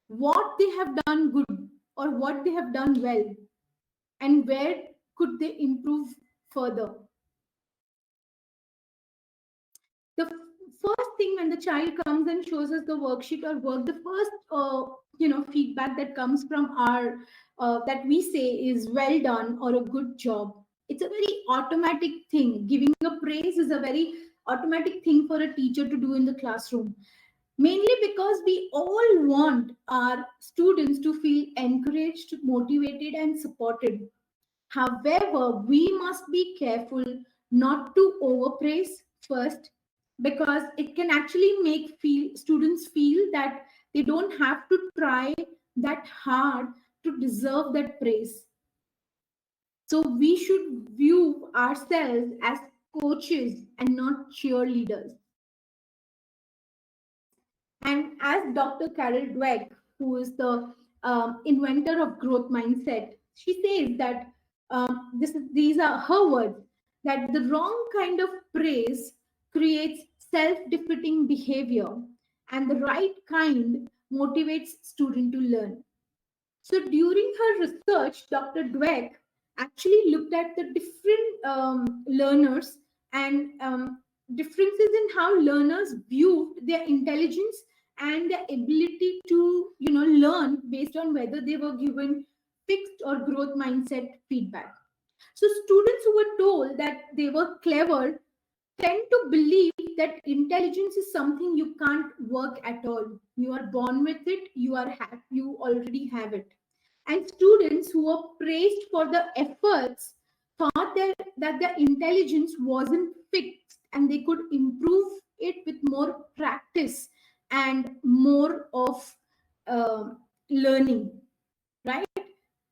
S1: what they have done good or what they have done well, and where could they improve further? The first thing when the child comes and shows us the worksheet or work, the first feedback that comes from our that we say is well done or a good job. It's a very automatic thing. Giving a praise is a very automatic thing for a teacher to do in the classroom, mainly because we all want our students to feel encouraged, motivated, and supported. However, we must be careful not to overpraise first, because it can actually make students feel that they don't have to try that hard to deserve that praise. So we should view ourselves as coaches and not cheerleaders. And as Dr. Carol Dweck, who is the inventor of growth mindset, she says that these are her words, that the wrong kind of praise creates self-defeating behavior, and the right kind motivates student to learn. So during her research, Dr. Dweck actually looked at the different learners and differences in how learners viewed their intelligence and their ability to learn based on whether they were given fixed or growth mindset feedback. So students who were told that they were clever tend to believe that intelligence is something you can't work at all. You are born with it, you already have it. And students who were praised for the efforts thought that their intelligence wasn't fixed and they could improve it with more practice and more of uh, learning, right?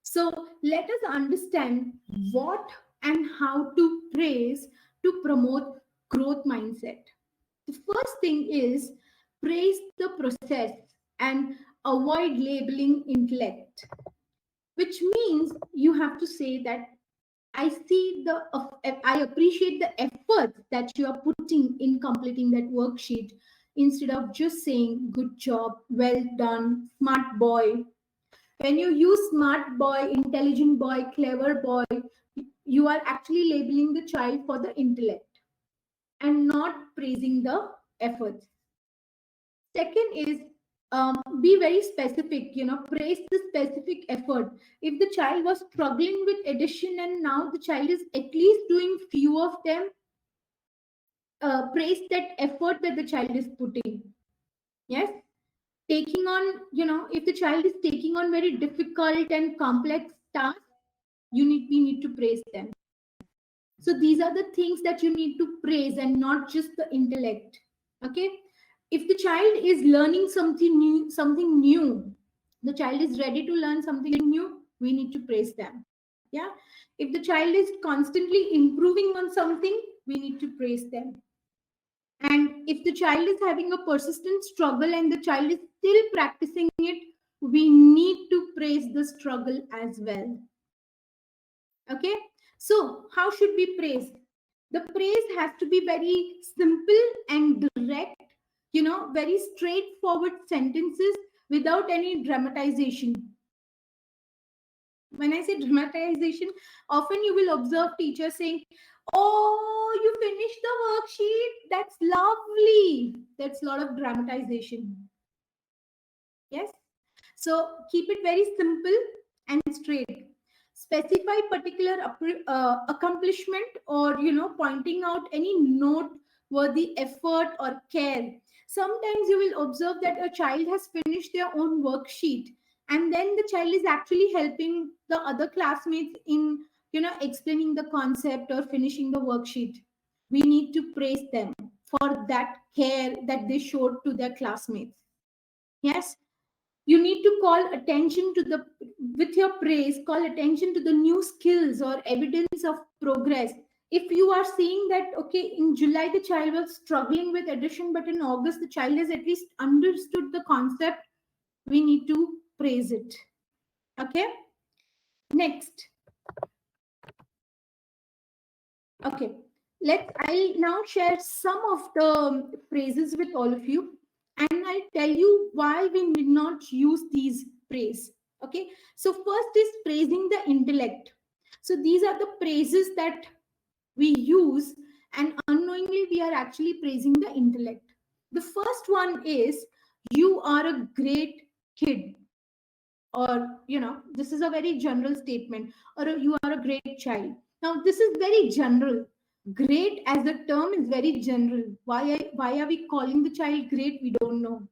S1: So let us understand what and how to praise to promote growth mindset. The first thing is praise the process and avoid labeling intellect, which means you have to say that I appreciate the effort that you are putting in completing that worksheet, instead of just saying good job, well done, smart boy. When you use smart boy, intelligent boy, clever boy, you are actually labeling the child for the intellect. and not praising the efforts. Second is, be very specific, praise the specific effort. If the child was struggling with addition and now the child is at least doing few of them, praise that effort that the child is putting. Yes, taking on, if the child is taking on very difficult and complex tasks, we need to praise them. So these are the things that you need to praise and not just the intellect. Okay, if the child is learning something new, the child is ready to learn something new, we need to praise them. Yeah, if the child is constantly improving on something, we need to praise them. And if the child is having a persistent struggle and the child is still practicing it, we need to praise the struggle as well. Okay, so how should we praise? The praise has to be very simple and direct, very straightforward sentences without any dramatization. When I say dramatization, often you will observe teachers saying, "Oh, you finished the worksheet. That's lovely." That's a lot of dramatization. Yes. So keep it very simple and straight. Specify particular accomplishment, or pointing out any noteworthy effort or care. Sometimes you will observe that a child has finished their own worksheet, and then the child is actually helping the other classmates in explaining the concept or finishing the worksheet. We need to praise them for that care that they showed to their classmates. Yes, you need to call attention to the with your praise, call attention to the new skills or evidence of progress. If you are seeing that, okay, in July the child was struggling with addition, but in August the child has at least understood the concept, we need to praise it. Okay, next. Okay, I'll now share some of the praises with all of you, and I'll tell you why we need not use these praise. Okay, so first is praising the intellect. So these are the praises that we use, and unknowingly we are actually praising the intellect. The first one is, you are a great kid, or this is a very general statement, or you are a great child. Now this is very general. Great as a term is very general. Why are we calling the child great? We don't know,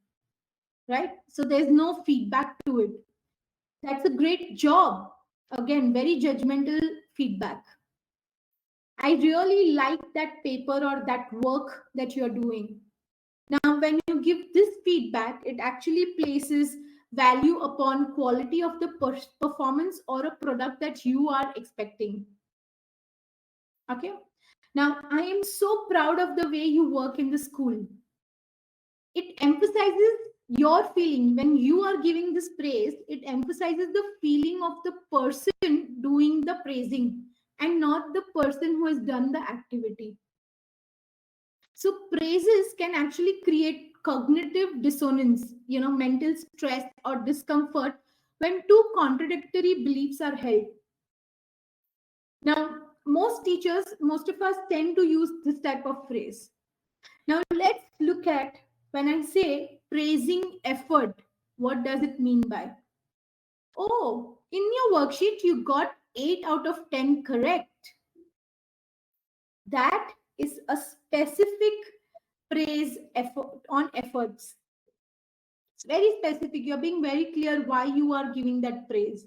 S1: right? So there's no feedback to it. That's a great job. Again, very judgmental feedback. I really like that paper or that work that you're doing. Now, when you give this feedback, it actually places value upon quality of the performance or a product that you are expecting. Okay. Now, I am so proud of the way you work in the school. It emphasizes your feeling. When you are giving this praise, it emphasizes the feeling of the person doing the praising and not the person who has done the activity. So praises can actually create cognitive dissonance, mental stress or discomfort when two contradictory beliefs are held. Now, most of us tend to use this type of phrase. Now, let's look at, when I say praising effort, what does it mean by? Oh, in your worksheet, you got 8 out of 10 correct. That is a specific praise effort on efforts. It's very specific. You're being very clear why you are giving that praise.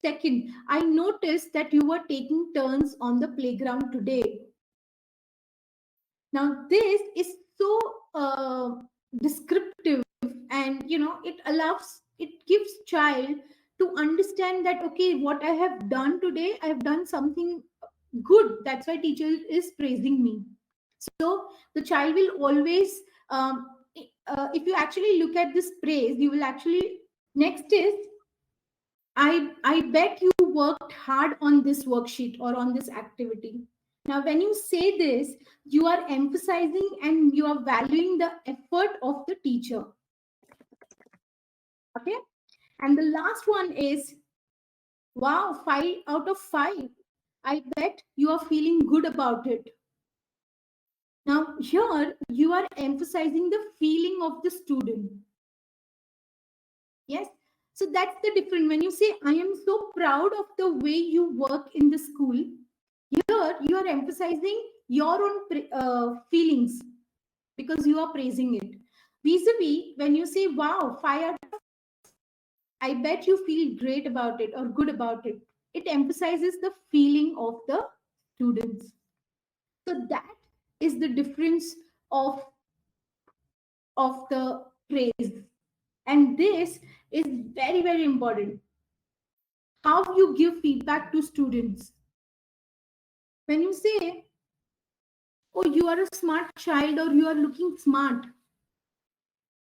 S1: Second, I noticed that you were taking turns on the playground today. Now, this is so descriptive, and it gives child to understand that, okay, what I have done today, I have done something good. That's why teacher is praising me. So the child will always, if you actually look at this praise, you will actually, next is, I bet you worked hard on this worksheet or on this activity. Now, when you say this, you are emphasizing and you are valuing the effort of the teacher. Okay. And the last one is, wow, 5 out of 5. I bet you are feeling good about it. Now, here you are emphasizing the feeling of the student. Yes. So that's the difference. When you say, I am so proud of the way you work in the school, here you are emphasizing your own feelings because you are praising it. Vis-a-vis, when you say, wow, 5 out, I bet you feel great about it or good about it. It emphasizes the feeling of the students. So that is the difference of, of the praise. And this is very, very important. How you give feedback to students. When you say, oh, you are a smart child or you are looking smart,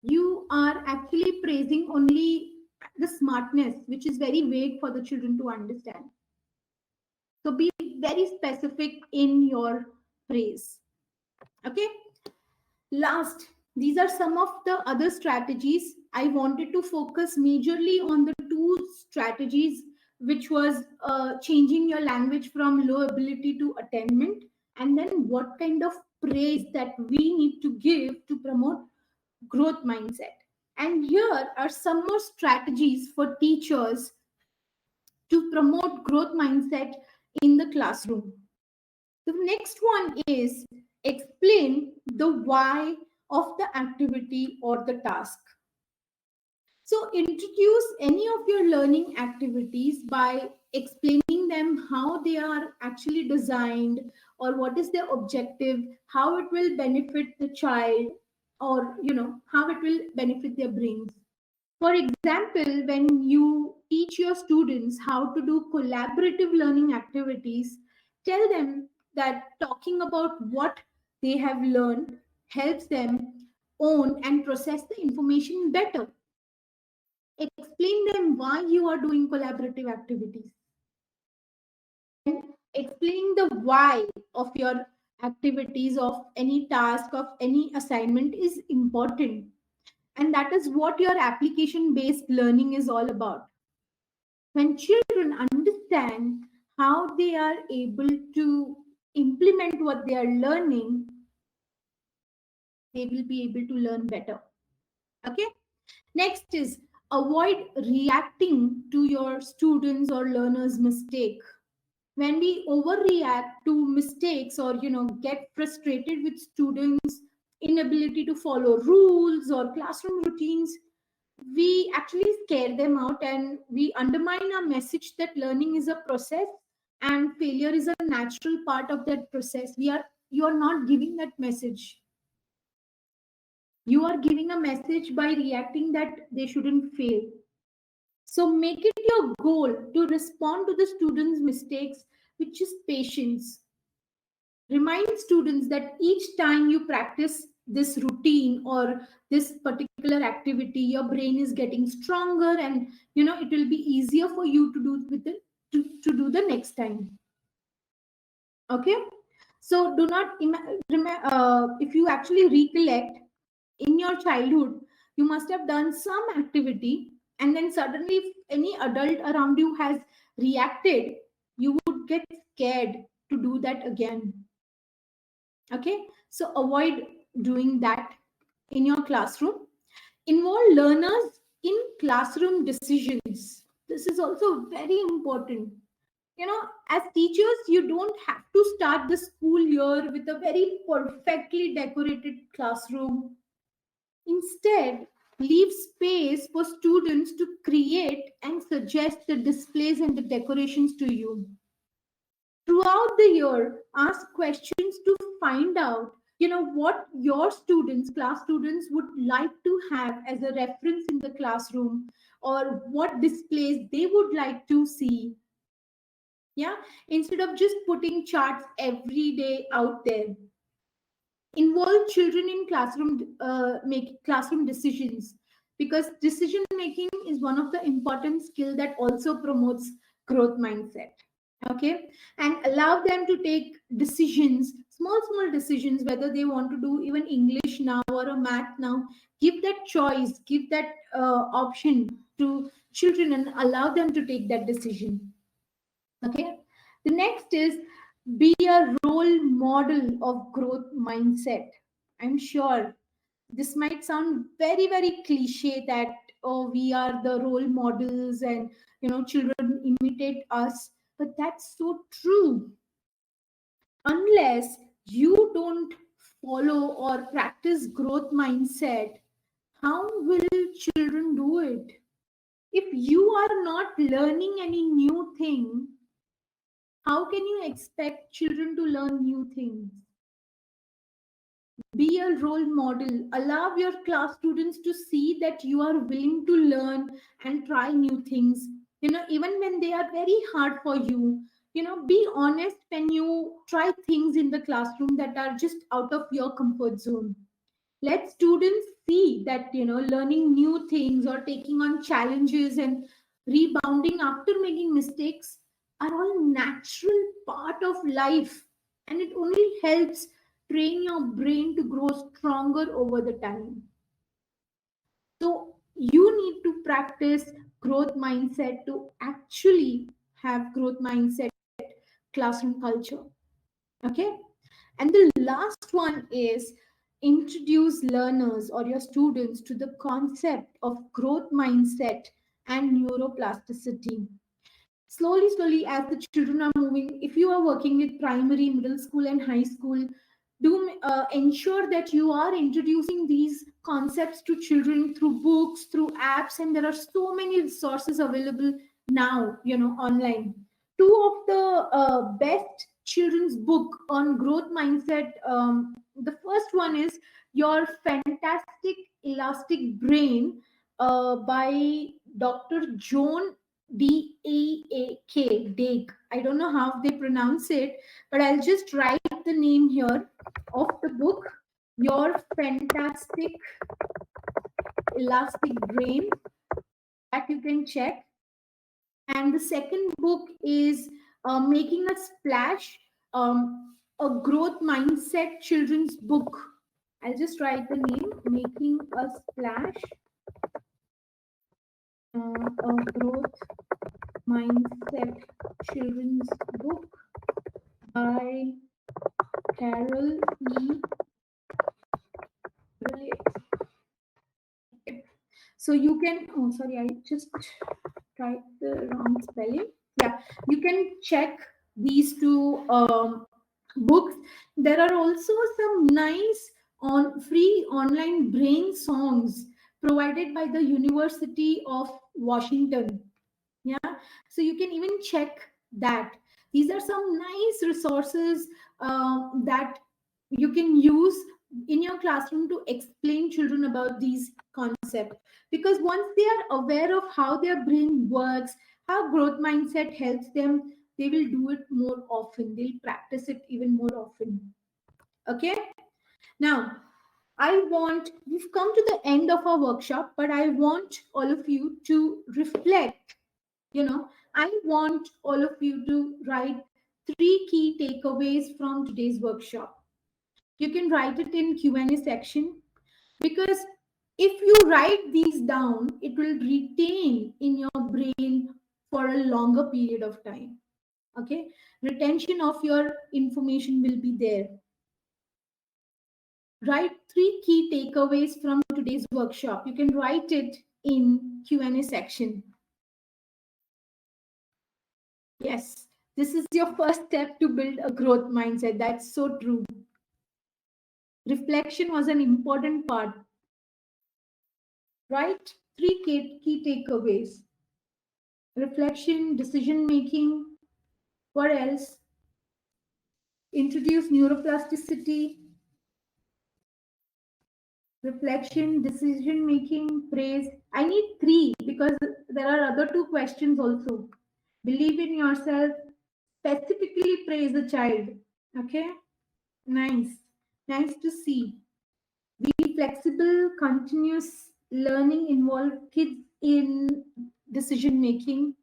S1: you are actually praising only the smartness, which is very vague for the children to understand. So be very specific in your praise. Okay. Last, these are some of the other strategies. I wanted to focus majorly on the two strategies, which was changing your language from low ability to attainment, and then what kind of praise that we need to give to promote growth mindset. And here are some more strategies for teachers to promote growth mindset in the classroom. The next one is explain the why of the activity or the task. So introduce any of your learning activities by explaining them how they are actually designed or what is their objective, how it will benefit the child, or how it will benefit their brains. For example, when you teach your students how to do collaborative learning activities, tell them that talking about what they have learned helps them own and process the information better. Explain them why you are doing collaborative activities. And explaining the why of your activities, of any task, of any assignment is important. And that is what your application based learning is all about. When children understand how they are able to implement what they are learning, they will be able to learn better. Okay. Next is avoid reacting to your students or learners' mistake. When we overreact to mistakes or get frustrated with students' inability to follow rules or classroom routines, we actually scare them out and we undermine our message that learning is a process and failure is a natural part of that process. You are not giving that message. You are giving a message by reacting that they shouldn't fail. So make it your goal to respond to the students' mistakes, which is patience. Remind students that each time you practice this routine or this particular activity, your brain is getting stronger, and it will be easier for you to do with it to do the next time. Okay. So do not if you actually recollect in your childhood, you must have done some activity, and then suddenly if any adult around you has reacted, you would get scared to do that again. Okay. So avoid doing that in your classroom. Involve learners in classroom decisions. This is also very important. As teachers, you don't have to start the school year with a very perfectly decorated classroom. Instead, leave space for students to create and suggest the displays and the decorations to you. Throughout the year, ask questions to find out what your students, class students, would like to have as a reference in the classroom, or what displays they would like to see. Yeah. Instead of just putting charts every day out there. Involve children in make classroom decisions, because decision making is one of the important skill that also promotes growth mindset. Okay. And allow them to take decisions, small decisions, whether they want to do even English now or a math now. Give that choice, give that option to children and allow them to take that decision. Okay. The next is Be a role model of growth mindset. I'm sure this might sound very, very cliche that, oh, we are the role models and, children imitate us. But that's so true. Unless you don't follow or practice growth mindset, how will children do it? If you are not learning any new thing, how can you expect children to learn new things? Be a role model. Allow your class students to see that you are willing to learn and try new things. Even when they are very hard for you, be honest when you try things in the classroom that are just out of your comfort zone. Let students see that, learning new things or taking on challenges and rebounding after making mistakes are all natural part of life, and it only helps train your brain to grow stronger over the time. So you need to practice growth mindset to actually have growth mindset classroom culture. Okay. And the last one is introduce learners or your students to the concept of growth mindset and neuroplasticity. Slowly, as the children are moving, if you are working with primary, middle school, and high school, do ensure that you are introducing these concepts to children through books, through apps, and there are so many resources available now, online. Two of the best children's book on growth mindset. The first one is Your Fantastic Elastic Brain by Dr. Joan Daek. I don't know how they pronounce it, but I'll just write the name here of the book, Your Fantastic Elastic Brain, that you can check. And the second book is Making a Splash, a growth mindset children's book. I'll just write the name, Making a Splash, a growth mindset children's book by Carol E. So you can, oh, sorry, I just tried the wrong spelling. Yeah, you can check these two books. There are also some nice free online brain songs provided by the University of Washington. Yeah, so you can even check that. These are some nice resources that you can use in your classroom to explain children about these concepts, because once they are aware of how their brain works, how growth mindset helps them, they will do it more often, they'll practice it even more often. Okay, now we've come to the end of our workshop, but I want all of you to reflect. I want all of you to write 3 key takeaways from today's workshop. You can write it in Q&A section, because if you write these down, it will retain in your brain for a longer period of time. Okay, retention of your information will be there. Write 3 key takeaways from today's workshop. You can write it in Q&A section. Yes, this is your first step to build a growth mindset. That's so true. Reflection was an important part, right? 3 key takeaways: reflection, decision making. What else? Introduce neuroplasticity, reflection, decision making, praise. I need 3 because there are other 2 questions also. Believe in yourself, specifically praise a child. Okay, nice. Nice to see. Be flexible, continuous learning, involve kids in decision making,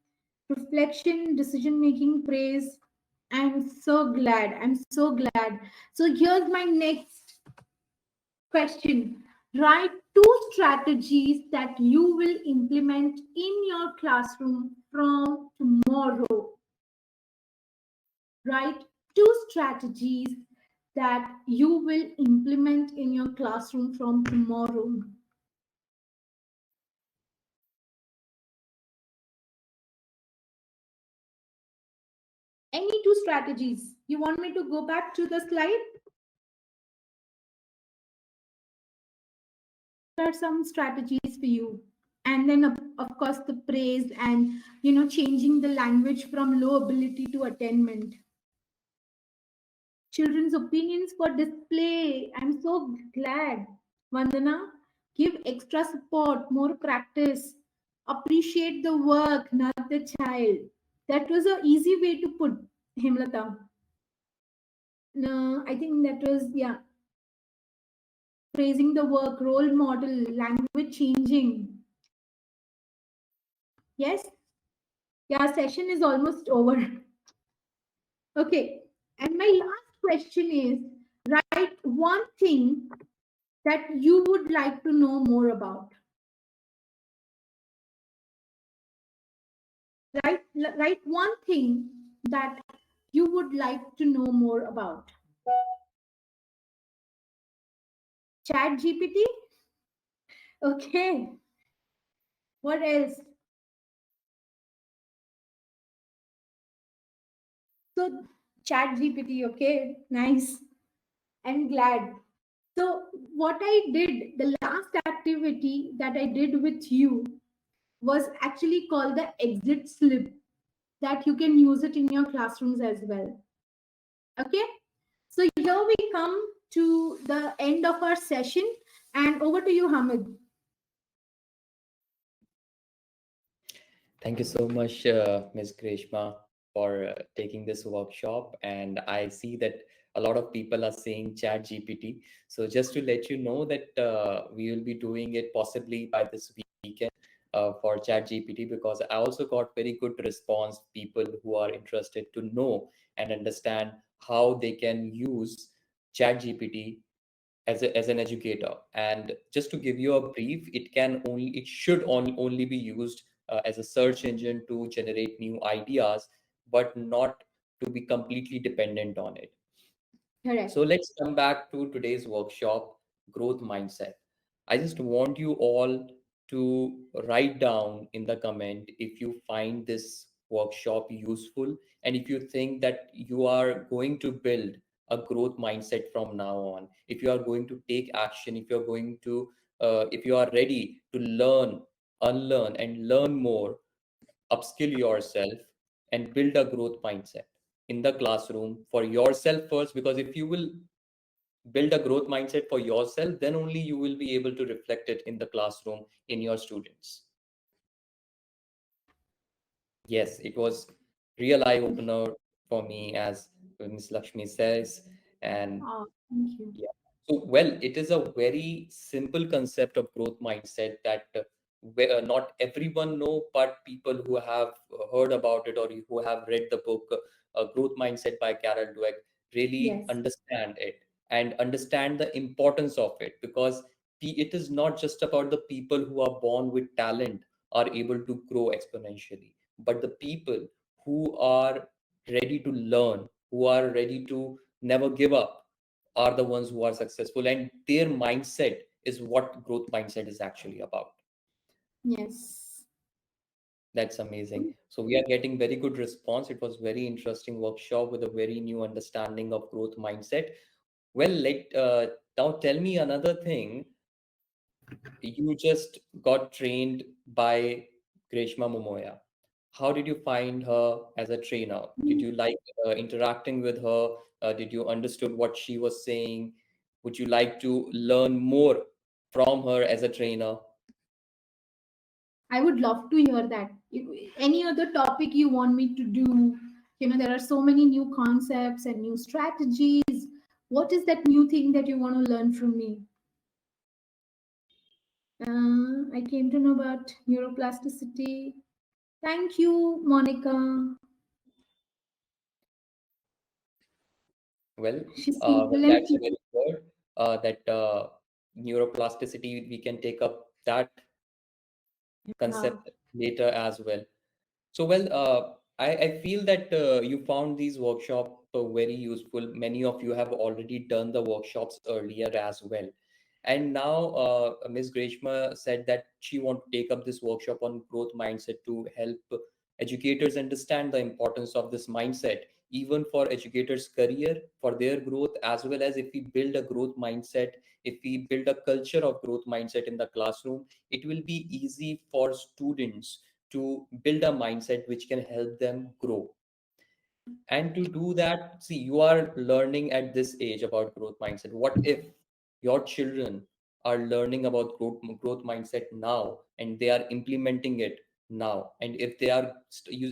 S1: reflection, decision making, praise. I'm so glad. I'm so glad. So here's my next question. Write 2 strategies that you will implement in your classroom from tomorrow. Write two strategies that you will implement in your classroom from tomorrow. Any two strategies? You want me to go back to the slide? There are some strategies for you. And then, of course, the praise and, changing the language from low ability to attainment. Children's opinions for display. I'm so glad. Vandana, give extra support, more practice. Appreciate the work, not the child. That was an easy way to put, Himlata. No, I think that was, yeah, praising the work, role model, language changing. Yes? Yeah, session is almost over. Okay. And my last question is, write one thing that you would like to know more about. Write one thing that you would like to know more about. Chat GPT? Okay. What else? So, Chat GPT, okay. Nice. I'm glad. So, what I did, the last activity that I did with you was actually called the exit slip, that you can use it in your classrooms as well. Okay. So, here we come to the end of our session, and over to you, Hamid.
S2: Thank you so much, Ms. Greshma, for taking this workshop. And I see that a lot of people are saying Chat GPT. So just to let you know that we will be doing it possibly by this weekend for Chat GPT, because I also got very good response, people who are interested to know and understand how they can use Chat GPT as an educator. And just to give you a brief, it should only be used as a search engine to generate new ideas, but not to be completely dependent on it.
S1: Correct.
S2: So let's come back to today's workshop, growth mindset. I just want you all to write down in the comment if you find this workshop useful, and if you think that you are going to build a growth mindset from now on, if you are going to take action, if you are ready to learn, unlearn, and learn more, upskill yourself, and build a growth mindset in the classroom for yourself first. Because if you will build a growth mindset for yourself, then only you will be able to reflect it in the classroom in your students. Yes, it was real eye opener for me, as Ms. Lakshmi says. And
S1: Oh, thank you.
S2: yeah. So, well, it is a very simple concept of growth mindset that not everyone know, but people who have heard about it or who have read the book Growth Mindset by Carol Dweck really
S1: Yes.
S2: understand it and understand the importance of it, because it is not just about the people who are born with talent are able to grow exponentially, but the people who are ready to learn, who are ready to never give up, are the ones who are successful, and their mindset is what growth mindset is actually about.
S1: Yes.
S2: That's amazing. So we are getting very good response. It was very interesting workshop with a very new understanding of growth mindset. Well, now tell me another thing. You just got trained by Greshma Momoya. How did you find her as a trainer? Did you like interacting with her? Did you understood what she was saying? Would you like to learn more from her as a trainer?
S1: I would love to hear that. Any other topic you want me to do? There are so many new concepts and new strategies. What is that new thing that you want to learn from me? I came to know about neuroplasticity. Thank you, Monica.
S2: Well,
S1: She's people and
S2: that's a
S1: people.
S2: very good that neuroplasticity. We can take up that
S1: Yeah.
S2: concept later as well. So, well, I feel that you found these workshop very useful. Many of you have already done the workshops earlier as well. And now Ms. Greshma said that she want to take up this workshop on growth mindset to help educators understand the importance of this mindset, even for educators' career, for their growth, as well as if we build a growth mindset, if we build a culture of growth mindset in the classroom, it will be easy for students to build a mindset which can help them grow. And to do that, see, you are learning at this age about growth mindset. What if your children are learning about growth mindset now and they are implementing it now? And if they are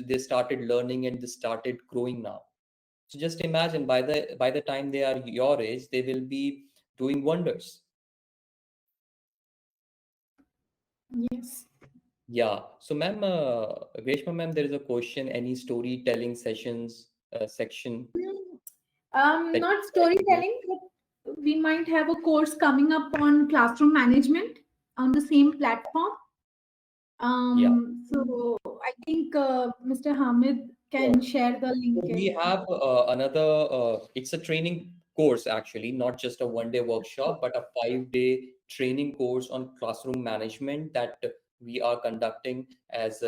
S2: they started learning and they started growing now. So just imagine by the time they are your age, they will be doing wonders.
S1: Yes.
S2: Yeah. So, ma'am, Greshma, ma'am, there is a question. Any storytelling sessions section that
S1: Not
S2: you like to do?
S1: storytelling, but we might have a course coming up on classroom management on the same platform.
S2: Yeah.
S1: So I think Mr. Hamid can
S2: Sure.
S1: share the
S2: So
S1: link.
S2: we have another, it's a training course actually, not just a 1 day workshop, but a 5 day training course on classroom management that we are conducting as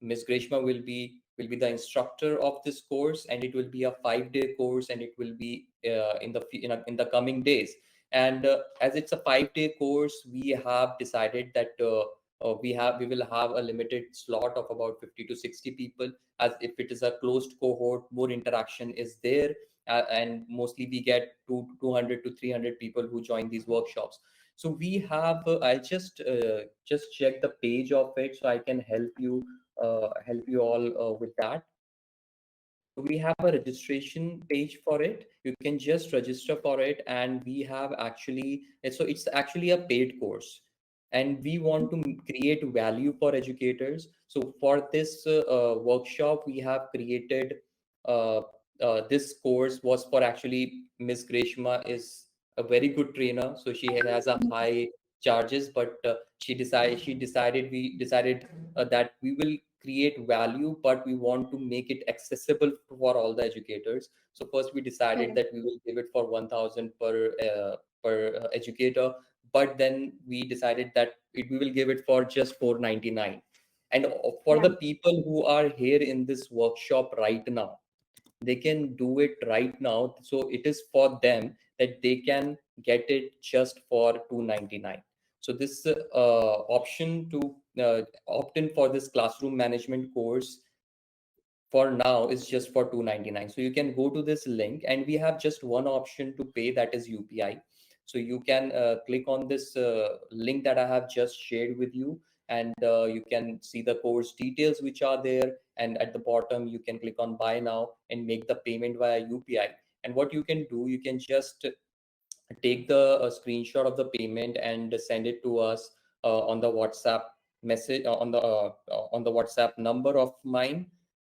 S2: Ms. Greshma will be the instructor of this course, and it will be a 5 day course, and it will be in the coming days. And as it's a 5 day course, we have decided that we will have a limited slot of about 50 to 60 people, as if it is a closed cohort, more interaction is there, and mostly we get 200 to 300 people who join these workshops. So we have I just check the page of it so I can help you all with that. So we have a registration page for it. You can just register for it, and we have actually, so it's actually a paid course, and we want to create value for educators. So for this workshop, we have created uh, this course was for actually Miss Greshma is a very good trainer, so she has a high charges, but she decided that we will create value, but we want to make it accessible for all the educators. So first we decided
S1: Correct.
S2: that we will give it for 1000 per educator, but then we decided that we will give it for just 499. And for
S1: Yeah.
S2: the people who are here in this workshop right now, they can do it right now. So it is for them that they can get it just for 299. So this option to opt in for this classroom management course for now is just for 299. So you can go to this link, and we have just one option to pay, that is UPI. So you can click on this link that I have just shared with you, and you can see the course details which are there, and at the bottom you can click on buy now and make the payment via UPI. And what you can do, you can just take the screenshot of the payment and send it to us on the WhatsApp message, on the WhatsApp number of mine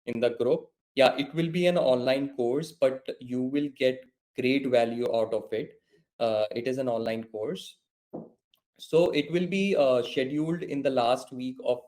S2: in the group. Yeah, it will be an online course, but you will get great value out of it. It is an online course, so it will be scheduled in the last week of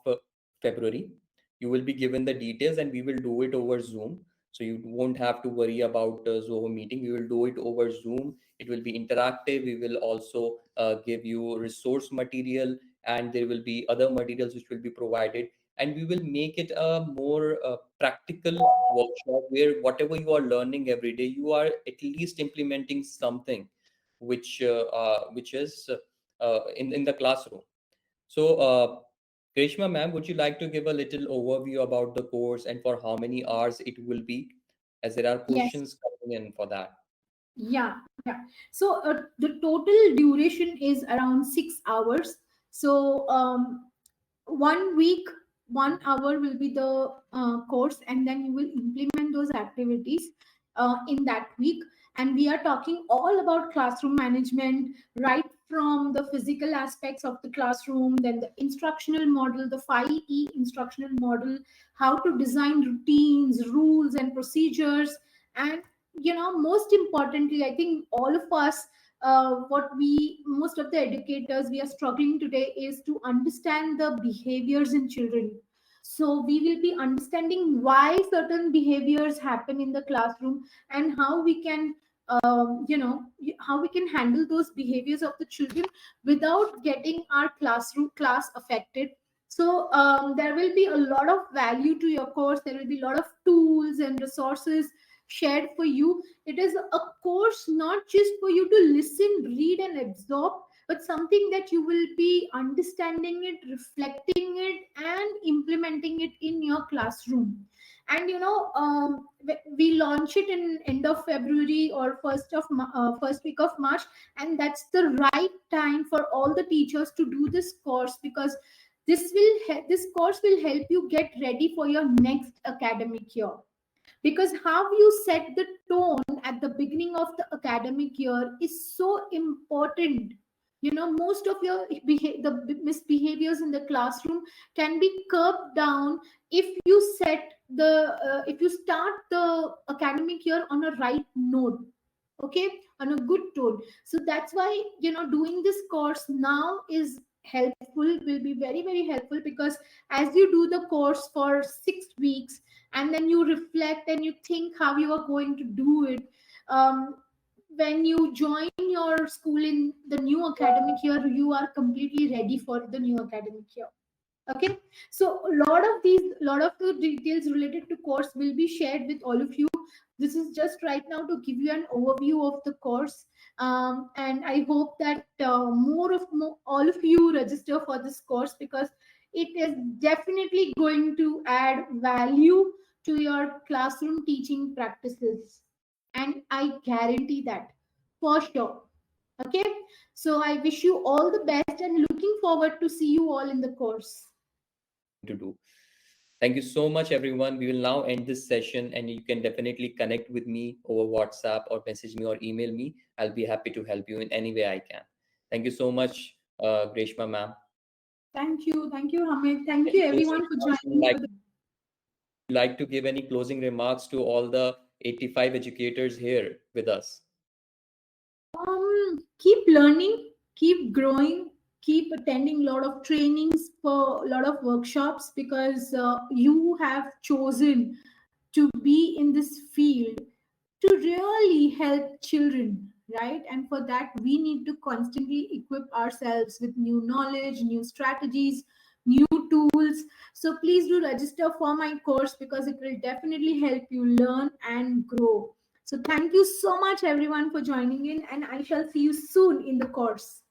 S2: February. You will be given the details, and we will do it over Zoom. So you won't have to worry about Zoom meeting. We will do it over Zoom. It will be interactive. We will also give you resource material, and there will be other materials which will be provided. And we will make it a more practical workshop where whatever you are learning every day, you are at least implementing something which is in the classroom. So, Greshma ma'am, would you like to give a little overview about the course and for how many hours it will be, as there are
S1: Yes.
S2: questions coming in for that?
S1: Yeah. Yeah. So the total duration is around 6 hours. So 1 week, 1 hour will be the course, and then you will implement those activities in that week. And we are talking all about classroom management, right from the physical aspects of the classroom, then the instructional model, the 5E instructional model, how to design routines, rules, and procedures. And most importantly, I think all of us, what we most of the educators we are struggling today is to understand the behaviors in children. So we will be understanding why certain behaviors happen in the classroom, and how we can how we can handle those behaviors of the children without getting our class affected. So there will be a lot of value to your course. There will be a lot of tools and resources shared for you. It is a course not just for you to listen, read, and absorb, but something that you will be understanding it, reflecting it, and implementing it in your classroom. And we launch it in end of February or first week of March, and that's the right time for all the teachers to do this course, because this course will help you get ready for your next academic year. Because how you set the tone at the beginning of the academic year is so important. Most of your the misbehaviors in the classroom can be curbed down if you if you start the academic year on a right note, okay, on a good tone. So that's why doing this course now is helpful, will be very very helpful, because as you do the course for 6 weeks, and then you reflect and you think how you are going to do it, um, when you join your school in the new academic year, you are completely ready for the new academic year. Okay, so a lot of the details related to course will be shared with all of you. This is just right now to give you an overview of the course, and I hope that all of you register for this course, because it is definitely going to add value to your classroom teaching practices, and I guarantee that for sure. Okay, so I wish you all the best and looking forward to see you all in the course.
S2: To do. Thank you so much, everyone. We will now end this session, and you can definitely connect with me over WhatsApp or message me or email me. I'll be happy to help you in any way I can. Thank you so much, Greshma ma'am.
S1: Thank you, Hamid. Thank
S2: Any
S1: you
S2: closing
S1: everyone for
S2: remarks you would
S1: joining
S2: like
S1: for the.
S2: to give any closing remarks to all the 85 educators here with us?
S1: Keep learning, keep growing, keep attending a lot of trainings, for a lot of workshops, because you have chosen to be in this field to really help children, right? And for that, we need to constantly equip ourselves with new knowledge, new strategies, new tools. So please do register for my course, because it will definitely help you learn and grow. So thank you so much, everyone, for joining in, and I shall see you soon in the course.